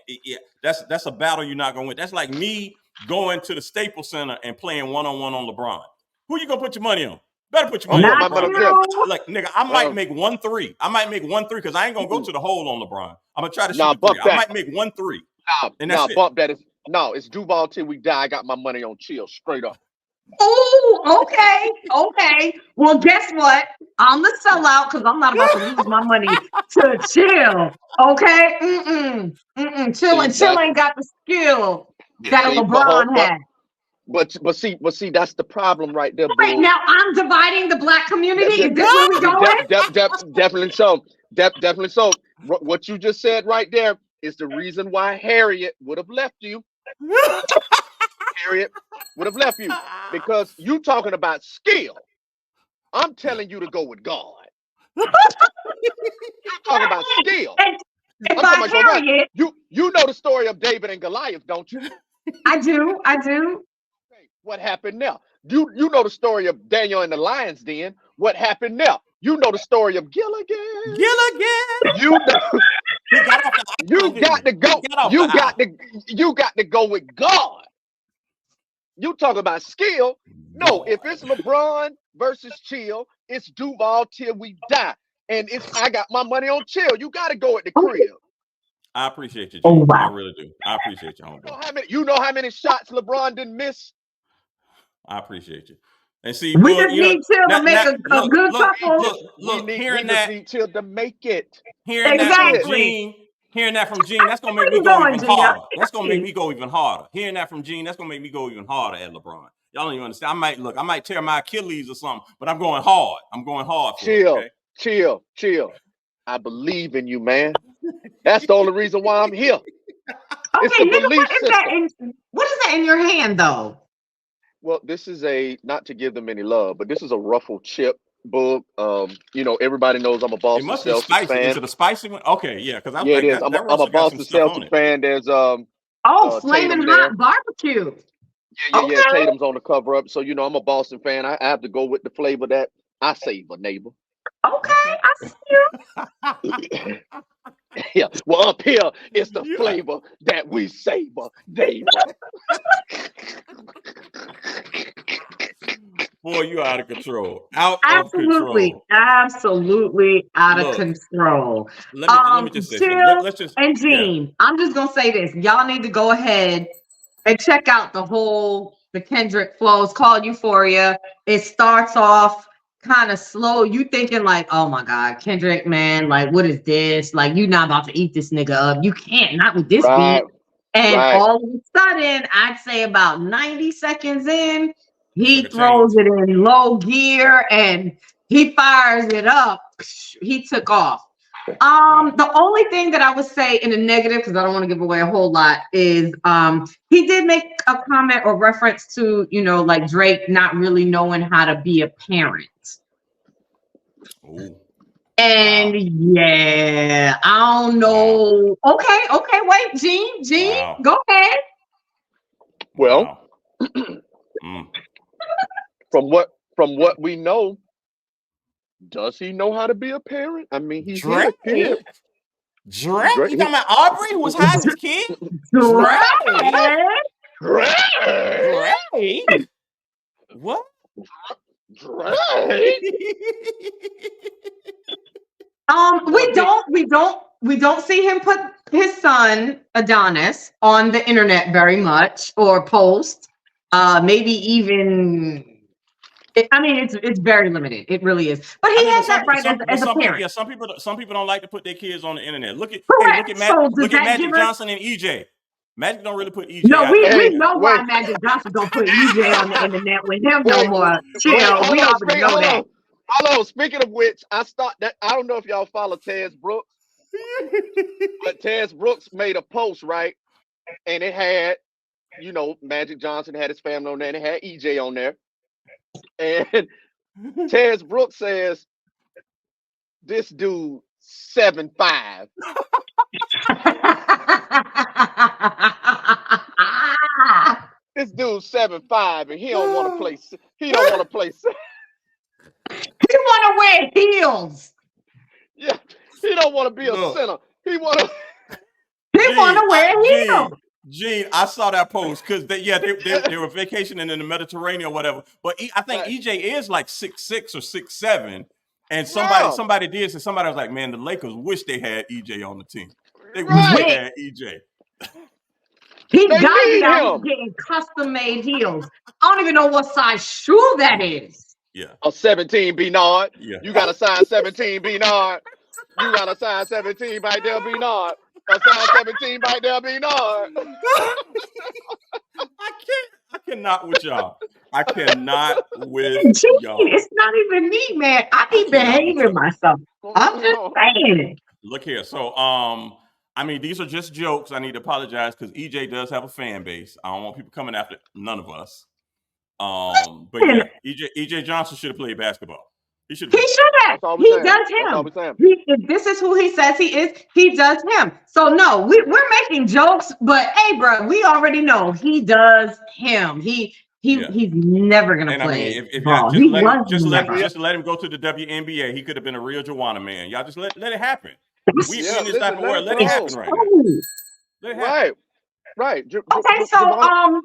[SPEAKER 1] That's a battle you're not gonna win. That's like me going to the Staples Center and playing one-on-one on LeBron. Who you gonna put your money on? Better put your
[SPEAKER 3] I'm
[SPEAKER 1] money
[SPEAKER 3] putting
[SPEAKER 1] on
[SPEAKER 2] Not
[SPEAKER 3] my money
[SPEAKER 1] LeBron.
[SPEAKER 3] on
[SPEAKER 1] Cause
[SPEAKER 3] Tim.
[SPEAKER 2] you.
[SPEAKER 1] like nigga, I might
[SPEAKER 3] Well,
[SPEAKER 1] make 1-3. I might make 1-3 because I ain't gonna go
[SPEAKER 3] mm-mm.
[SPEAKER 1] to the hole on LeBron. I'm gonna try to shoot
[SPEAKER 3] Nah,
[SPEAKER 1] the three.
[SPEAKER 3] bump
[SPEAKER 1] I
[SPEAKER 3] that.
[SPEAKER 1] might make 1-3, and that's
[SPEAKER 3] Nah,
[SPEAKER 1] it.
[SPEAKER 3] bump that. No, it's Duval till we die. I got my money on chill, straight up.
[SPEAKER 2] Oh, okay. Okay. Well, guess what? I'm the sellout because I'm not about to lose my money to chill. Okay?
[SPEAKER 3] See,
[SPEAKER 2] Chill
[SPEAKER 3] that's
[SPEAKER 2] ain't got the skill
[SPEAKER 3] yeah.
[SPEAKER 2] that a
[SPEAKER 3] See,
[SPEAKER 2] LeBron had.
[SPEAKER 3] but see, that's the problem right there,
[SPEAKER 2] Wait,
[SPEAKER 3] bull.
[SPEAKER 2] now I'm dividing the black community.
[SPEAKER 3] That, that,
[SPEAKER 2] Is this where we going?
[SPEAKER 3] definitely so. Definitely so. What you just said right there is the reason why Harriet would have left you. Harriet would have left you because you talking about skill. I'm telling you to go with God. You talking about skill.
[SPEAKER 2] And if
[SPEAKER 3] I'm talking
[SPEAKER 2] I
[SPEAKER 3] about go God.
[SPEAKER 2] carry it,
[SPEAKER 3] You know the story of David and Goliath, don't you?
[SPEAKER 2] I do. I do.
[SPEAKER 3] Okay, what happened now? You know the story of Daniel and the lion's den. What happened now? You know the story of Gilligan.
[SPEAKER 1] Gilligan.
[SPEAKER 3] You know,
[SPEAKER 1] He got off the
[SPEAKER 3] you
[SPEAKER 1] island, didn't
[SPEAKER 3] got to
[SPEAKER 1] he? He
[SPEAKER 3] go.
[SPEAKER 1] got off the island.
[SPEAKER 3] You got to go with God. You talk about skill. No, if
[SPEAKER 1] God.
[SPEAKER 3] it's LeBron versus Chill, it's Duval till we die. And it's I got my money on Chill. You got to go at the crib.
[SPEAKER 1] I appreciate you,
[SPEAKER 2] Oh
[SPEAKER 1] Gene. I
[SPEAKER 2] wow.
[SPEAKER 1] really do. I appreciate you, homeboy.
[SPEAKER 3] You know how many shots LeBron didn't miss?
[SPEAKER 1] I appreciate you. And see,
[SPEAKER 2] We
[SPEAKER 1] Boog,
[SPEAKER 2] just need Chill to make a good couple.
[SPEAKER 3] We just need Chill to make it.
[SPEAKER 1] hearing
[SPEAKER 3] That's
[SPEAKER 1] that from
[SPEAKER 3] it.
[SPEAKER 2] Exactly.
[SPEAKER 1] Gene, hearing that from Gene, that's gonna
[SPEAKER 2] Where
[SPEAKER 1] make me
[SPEAKER 2] you
[SPEAKER 1] go
[SPEAKER 2] going,
[SPEAKER 1] even
[SPEAKER 2] Gina?
[SPEAKER 1] harder. That's gonna make me go even harder. Hearing that from Gene, that's gonna make me go even harder at LeBron. Y'all don't even understand. I might tear my Achilles or something, but I'm going hard. I'm going hard for it. Okay?
[SPEAKER 3] Chill. I believe in you, man. That's the only reason why I'm here. It's
[SPEAKER 2] Okay,
[SPEAKER 3] the
[SPEAKER 2] nigga,
[SPEAKER 3] belief system.
[SPEAKER 2] What is that in your hand though?
[SPEAKER 3] Well, this is not to give them any love, but this is a ruffled chip book. Everybody knows I'm a
[SPEAKER 1] It
[SPEAKER 3] Boston
[SPEAKER 1] must be
[SPEAKER 3] Celtics
[SPEAKER 1] spicy.
[SPEAKER 3] fan.
[SPEAKER 1] Is it a spicy one? Okay, yeah, because I was
[SPEAKER 3] Yeah, it
[SPEAKER 1] like,
[SPEAKER 3] is.
[SPEAKER 1] that
[SPEAKER 3] I'm a
[SPEAKER 1] Russell got some
[SPEAKER 3] Boston
[SPEAKER 1] stuff on
[SPEAKER 3] Celtics
[SPEAKER 1] it.
[SPEAKER 3] fan. There's
[SPEAKER 2] Oh,
[SPEAKER 3] Tatum
[SPEAKER 2] flaming
[SPEAKER 3] there.
[SPEAKER 2] hot barbecue.
[SPEAKER 3] Yeah. Tatum's on the cover up, so I'm a Boston fan. I have to go with the flavor that I savor, neighbor.
[SPEAKER 2] Okay, I see you.
[SPEAKER 3] Yeah. Well, up here it's the flavor that we savor, neighbor.
[SPEAKER 1] Boy, you out of control. Out of
[SPEAKER 2] Absolutely
[SPEAKER 1] control.
[SPEAKER 2] out of
[SPEAKER 1] Look,
[SPEAKER 2] control.
[SPEAKER 1] let me just say something.
[SPEAKER 2] Chill
[SPEAKER 1] Let's just
[SPEAKER 2] and Gene, I'm just gonna say this. Y'all need to go ahead and check out the Kendrick flow. It's called Euphoria. It starts off kind of slow. You thinking like, oh my God, Kendrick, man, like what is this? Like you not about to eat this nigga up. You can't, not with this beat. And
[SPEAKER 3] Right.
[SPEAKER 2] all of a sudden, I'd say about 90 seconds in, he
[SPEAKER 1] Took a
[SPEAKER 2] throws
[SPEAKER 1] change.
[SPEAKER 2] it in low gear and he fires it up. He took off.
[SPEAKER 1] Wow.
[SPEAKER 2] The only thing that I would say in a negative, because I don't want to give away a whole lot, is he did make a comment or reference to, like Drake not really knowing how to be a parent.
[SPEAKER 1] Ooh.
[SPEAKER 2] And
[SPEAKER 1] Wow.
[SPEAKER 2] yeah, I don't know. Okay, wait, Gene,
[SPEAKER 1] Wow.
[SPEAKER 2] go ahead.
[SPEAKER 3] Well,
[SPEAKER 1] Mm.
[SPEAKER 3] from what we know, does he know how to be a parent? I mean, he's
[SPEAKER 1] Drake?
[SPEAKER 3] here.
[SPEAKER 1] Drake? You talking about Aubrey who was hiding his kid?
[SPEAKER 2] Drake.
[SPEAKER 1] Drake? What?
[SPEAKER 3] Drake?
[SPEAKER 2] We don't see him put his son Adonis on the internet very much or post. Maybe even. It's very limited. It really is. But he has that right as a parent.
[SPEAKER 1] Yeah, some people don't like to put their kids on the internet. Look at
[SPEAKER 2] Correct.
[SPEAKER 1] look at Magic Johnson and EJ. Magic don't really put EJ
[SPEAKER 2] No,
[SPEAKER 1] out
[SPEAKER 2] we
[SPEAKER 1] there.
[SPEAKER 2] know why Magic Johnson don't put EJ on the internet with him no more. Chill. We already know that.
[SPEAKER 3] Hold on. Speaking of which, I don't know if y'all follow Tez Brooks, but Tez Brooks made a post, right? And it had, Magic Johnson had his family on there, and it had EJ on there. And Tez Brooks says, "This dude 7'5". This dude's 7'5", and he don't want to play. He don't want to play.
[SPEAKER 2] He want to wear heels.
[SPEAKER 3] Yeah, he don't want to be a center. He want to.
[SPEAKER 2] He want to wear heels.
[SPEAKER 1] Gene, I saw that post because they were vacationing in the Mediterranean or whatever. But I think EJ is like 6'6" or 6'7", and somebody did say, somebody was like, man, the Lakers wish they had EJ on the team. They wish they had EJ.
[SPEAKER 2] He got it out getting custom made heels. I don't even know what size shoe that is.
[SPEAKER 1] Yeah.
[SPEAKER 3] A 17 Bernard.
[SPEAKER 1] Yeah.
[SPEAKER 3] You got a size 17 Bernard. You got a size 17 by Del Bernard. A size 17 by Del Bernard.
[SPEAKER 1] I cannot with y'all. I cannot with y'all.
[SPEAKER 2] It's not even me, man. I be behaving myself. I'm just saying.
[SPEAKER 1] Look here. So, these are just jokes. I need to apologize because EJ does have a fan base. I don't want people coming after none of us. But yeah, EJ Johnson should have played basketball. He should have.
[SPEAKER 2] He does him. If this is who he says he is, he does him. So no, we're making jokes, but hey, bro, we already know he does him. He's never gonna play ball.
[SPEAKER 1] Just let him go to the WNBA. He could have been a real Joanna man. Y'all just let it happen. We in this type of world. Let it happen right now. Let it happen.
[SPEAKER 3] Right.
[SPEAKER 2] Okay, so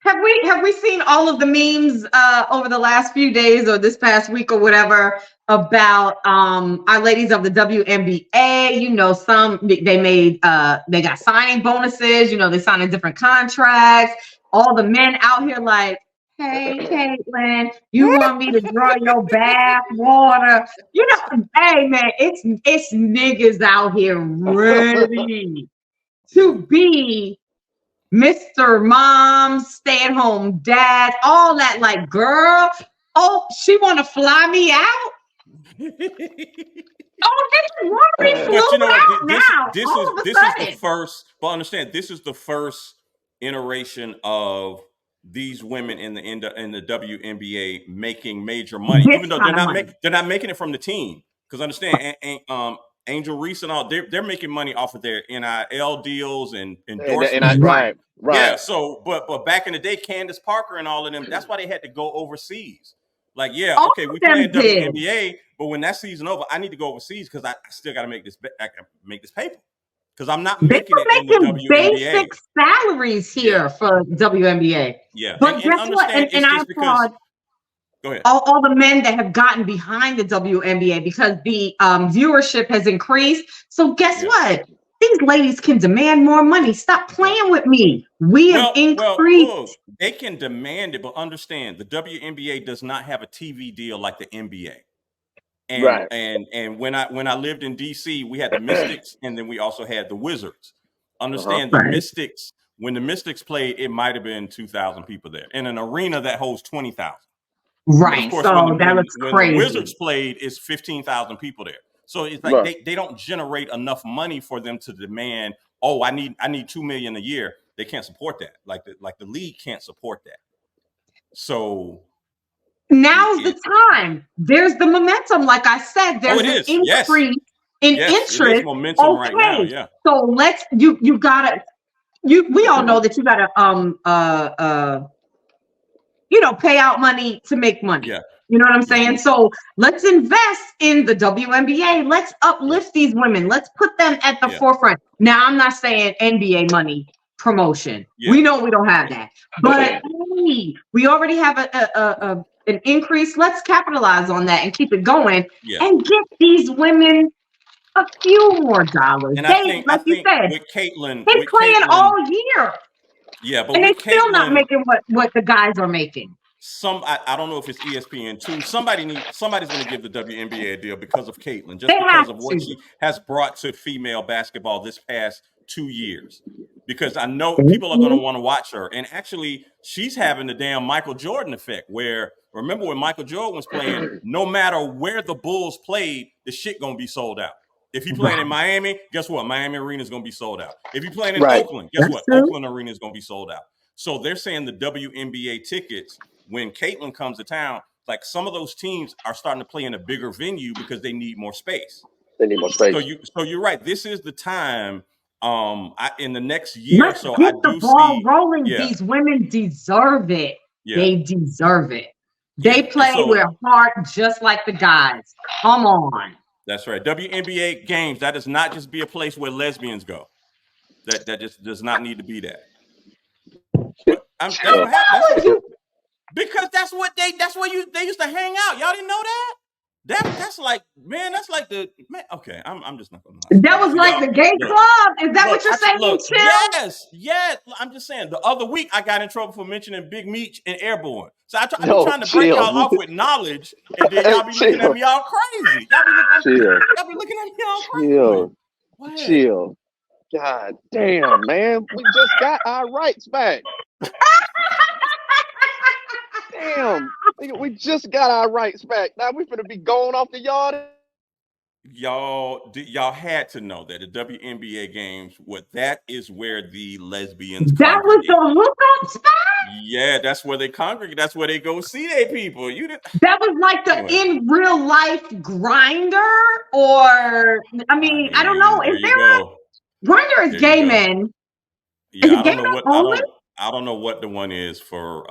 [SPEAKER 2] Have we seen all of the memes over the last few days or this past week or whatever about our ladies of the WNBA? You know, some they made they got signing bonuses, you know, they signed different contracts. All the men out here like, hey Caitlin, you want me to draw your bath water? You know, hey man, it's niggas out here ready to be Mr. Mom, stay-at-home dad, all that. Like, girl, oh, she want to fly me out? Oh, this want to be
[SPEAKER 1] But you know
[SPEAKER 2] out
[SPEAKER 1] what?
[SPEAKER 2] now.
[SPEAKER 1] This
[SPEAKER 2] all of a
[SPEAKER 1] is
[SPEAKER 2] sudden.
[SPEAKER 1] the first. But understand, this is the first iteration of these women in the WNBA making major money,
[SPEAKER 2] This
[SPEAKER 1] even though
[SPEAKER 2] kind of money.
[SPEAKER 1] they're not making it from the team. Because understand, Angel Reese and all, they're making money off of their NIL deals and endorsements.
[SPEAKER 3] Right.
[SPEAKER 1] Yeah. So, but back in the day, Candace Parker and all of them, that's why they had to go overseas. Like, yeah,
[SPEAKER 2] All
[SPEAKER 1] okay, we
[SPEAKER 2] of them
[SPEAKER 1] playing
[SPEAKER 2] did.
[SPEAKER 1] WNBA, but when that season over, I need to go overseas because I still got to make this. I can make this paper because I'm not
[SPEAKER 2] They're
[SPEAKER 1] making it in the
[SPEAKER 2] making
[SPEAKER 1] WNBA.
[SPEAKER 2] basic salaries here for WNBA.
[SPEAKER 1] Yeah,
[SPEAKER 2] But guess what?
[SPEAKER 1] understand,
[SPEAKER 2] And
[SPEAKER 1] it's
[SPEAKER 2] I
[SPEAKER 1] just because.
[SPEAKER 2] applaud
[SPEAKER 1] Go ahead.
[SPEAKER 2] all the men that have gotten behind the WNBA because the viewership has increased. So guess what? These ladies can demand more money. Stop playing with me. We have increased.
[SPEAKER 1] Look, they can demand it, but understand the WNBA does not have a TV deal like the NBA. And when I lived in DC, we had the Mystics, and then we also had the Wizards. Understand the Mystics. When the Mystics played, it might have been 2,000 people there in an arena that holds 20,000.
[SPEAKER 2] Right.
[SPEAKER 1] Of course,
[SPEAKER 2] so
[SPEAKER 1] when
[SPEAKER 2] crazy.
[SPEAKER 1] the Wizards played, it's 15,000 people there. So it's like they don't generate enough money for them to demand, oh, I need $2 million a year. They can't support that. Like the league can't support that. So
[SPEAKER 2] now's the time. There's the momentum. Like I said, there's an increase in interest.
[SPEAKER 1] It is momentum right now. Yeah.
[SPEAKER 2] So let's you gotta we all know that you gotta pay out money to make money.
[SPEAKER 1] Yeah.
[SPEAKER 2] You know what I'm saying? So let's invest in the WNBA. Let's uplift these women. Let's put them at the forefront. Now, I'm not saying NBA money promotion. We know we don't have that. But hey, we already have an increase. Let's capitalize on that and keep it going and get these women a few more dollars.
[SPEAKER 1] And
[SPEAKER 2] like you said,
[SPEAKER 1] with Caitlin,
[SPEAKER 2] they're playing all year.
[SPEAKER 1] Yeah, but
[SPEAKER 2] and they're still
[SPEAKER 1] Caitlin,
[SPEAKER 2] not making what the guys are making.
[SPEAKER 1] I don't know if it's ESPN2. Somebody's going to give the WNBA a deal because of Caitlin, just because of what she has brought to female basketball this past 2 years. Because I know people are going to want to watch her. And actually, she's having the damn Michael Jordan effect where, remember when Michael Jordan was playing, no matter where the Bulls played, the shit going to be sold out. If you're playing in Miami, guess what? Miami Arena is going to be sold out. If you're playing in Oakland, guess what? Oakland Arena is going to be sold out. So they're saying the WNBA tickets, when Caitlin comes to town, like some of those teams are starting to play in a bigger venue because they need more space.
[SPEAKER 3] They need more space.
[SPEAKER 1] So you're right. This is the time. In the next year
[SPEAKER 2] Let's
[SPEAKER 1] or so,
[SPEAKER 2] get the ball rolling.
[SPEAKER 1] Yeah.
[SPEAKER 2] These women deserve it. Yeah. They deserve it. They
[SPEAKER 1] Yeah.
[SPEAKER 2] play with heart just like the guys. Come on.
[SPEAKER 1] That's right. WNBA games, that does not just be a place where lesbians go. That just does not need to be that. But that's what happened. Because that's where they used to hang out. Y'all didn't know that? That's like, man, that's like the man. Okay, I'm just not gonna lie.
[SPEAKER 2] That was like the gay club. Is that what you're saying?
[SPEAKER 1] Yes. I'm just saying. The other week I got in trouble for mentioning Big Meech and Airborne. So I'm trying to break y'all off with knowledge, and then y'all be looking at me all crazy. Y'all be looking at me all crazy.
[SPEAKER 3] Chill. God damn, man. We just got our rights back. Damn. We just got our rights back. Now we finna be going off the yard.
[SPEAKER 1] Y'all had to know that the WNBA games, that is where the lesbians
[SPEAKER 2] that
[SPEAKER 1] congregate.
[SPEAKER 2] Was the hookup spot?
[SPEAKER 1] Yeah, that's where they congregate. That's where they go see their people.
[SPEAKER 2] That was like the in real life Grinder, or I mean, I don't know. Is there Grinder is gay men?
[SPEAKER 1] Yeah, I don't know what the one is for.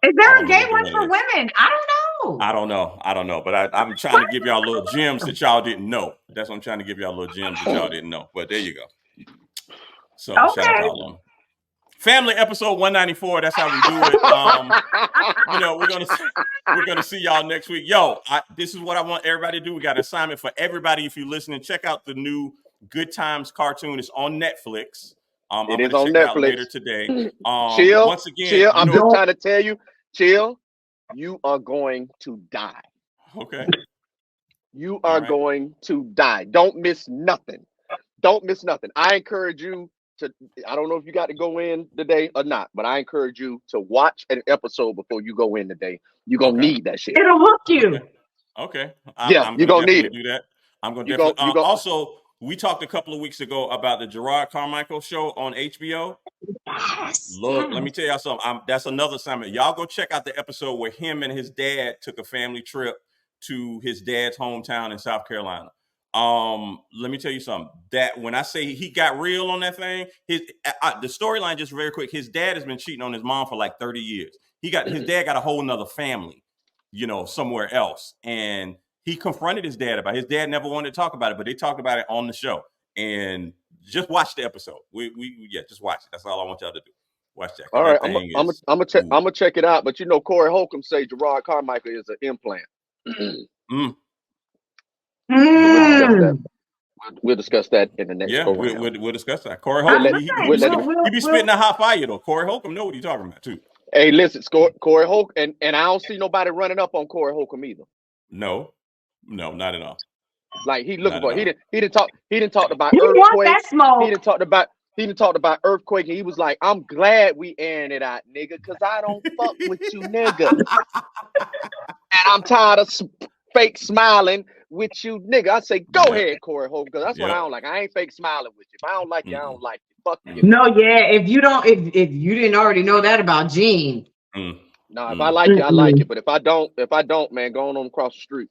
[SPEAKER 2] Is there a gay one for women? I don't know. But I'm trying
[SPEAKER 1] to give y'all little gems that y'all didn't know. That's what I'm trying to give y'all little gems that y'all didn't know. But there you go. So shout out to all of them. Family episode 194. That's how we do it. We're gonna see y'all next week. Yo, this is what I want everybody to do. We got an assignment for everybody. If you're listening, check out the new Good Times cartoon. It's on Netflix.
[SPEAKER 3] It is on Netflix.
[SPEAKER 1] It out later today.
[SPEAKER 3] Chill.
[SPEAKER 1] Once again,
[SPEAKER 3] chill. I'm just trying to tell you, chill. You are going to die.
[SPEAKER 1] Okay.
[SPEAKER 3] You are going to die. Don't miss nothing. Don't miss nothing. I encourage you to, I don't know if you got to go in today or not, but I encourage you to watch an episode before you go in today. You're going to need that shit.
[SPEAKER 2] It'll hook you.
[SPEAKER 1] Okay.
[SPEAKER 3] I'm you're going to need it.
[SPEAKER 1] Do that. I'm going to definitely. Also, we talked a couple of weeks ago about the Gerard Carmichael show on HBO.
[SPEAKER 2] Yes.
[SPEAKER 1] Look, let me tell y'all something. That's another assignment. Y'all go check out the episode where him and his dad took a family trip to his dad's hometown in South Carolina. Let me tell you something. That when I say he got real on that thing, the storyline, just very quick. His dad has been cheating on his mom for like 30 years. His dad got a whole nother family, somewhere else, and he confronted his dad about it. His dad never wanted to talk about it, but they talked about it on the show. And just watch the episode. Just watch it. That's all I want y'all to do. Watch that.
[SPEAKER 3] All right, I'm gonna check it out. But Corey Holcomb say Gerard Carmichael is an implant. We'll discuss that in the next.
[SPEAKER 1] Yeah, we'll discuss that. Corey Holcomb, he be spitting a hot fire though. Corey Holcomb know what he's talking about too.
[SPEAKER 3] Hey, listen, Corey Holcomb, and I don't see nobody running up on Corey Holcomb either.
[SPEAKER 1] No, not at all.
[SPEAKER 3] Like he looking for. He didn't talk about earthquake. He didn't talk about earthquake, and he was like, "I'm glad we airing it out, nigga, because I don't fuck with you, nigga, and I'm tired of fake smiling with you, nigga." I say, go ahead, Corey Holcomb, because that's what I don't like. I ain't fake smiling with you. If I don't like you, I don't like you. Fuck you.
[SPEAKER 2] No, yeah. If you didn't already know that about Gene.
[SPEAKER 3] No, if I like you, I like you. But if I don't, man, going on across the street.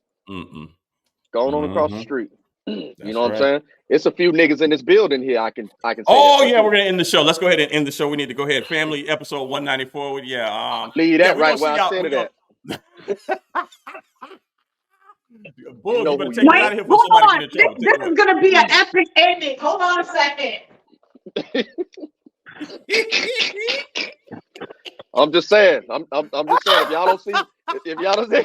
[SPEAKER 3] Going on across the street. You know what I'm saying? It's a few niggas in this building here. I can say.
[SPEAKER 1] Oh yeah, we're gonna end the show. Let's go ahead and end the show. We need to go ahead. Family episode 194.
[SPEAKER 3] Leave that right where I said it at.
[SPEAKER 1] Bull, you better take it out of here for somebody to get in trouble.
[SPEAKER 2] This is gonna be an epic ending. Hold on a second.
[SPEAKER 3] I'm just saying. I'm just saying. If y'all don't see,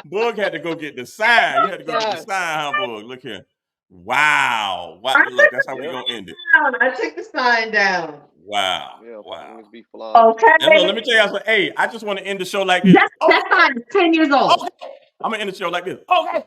[SPEAKER 1] Boog had to go get the sign. You had to go get the sign, huh, Boog? Look here. Wow. Look, that's how we gonna end it.
[SPEAKER 2] I took the sign down.
[SPEAKER 1] Wow.
[SPEAKER 3] Yeah,
[SPEAKER 1] wow.
[SPEAKER 2] Okay.
[SPEAKER 1] And let me tell y'all something. Hey, I just want to end the show like this.
[SPEAKER 2] That sign is 10 years old.
[SPEAKER 1] Okay. I'm gonna end the show like this. Okay.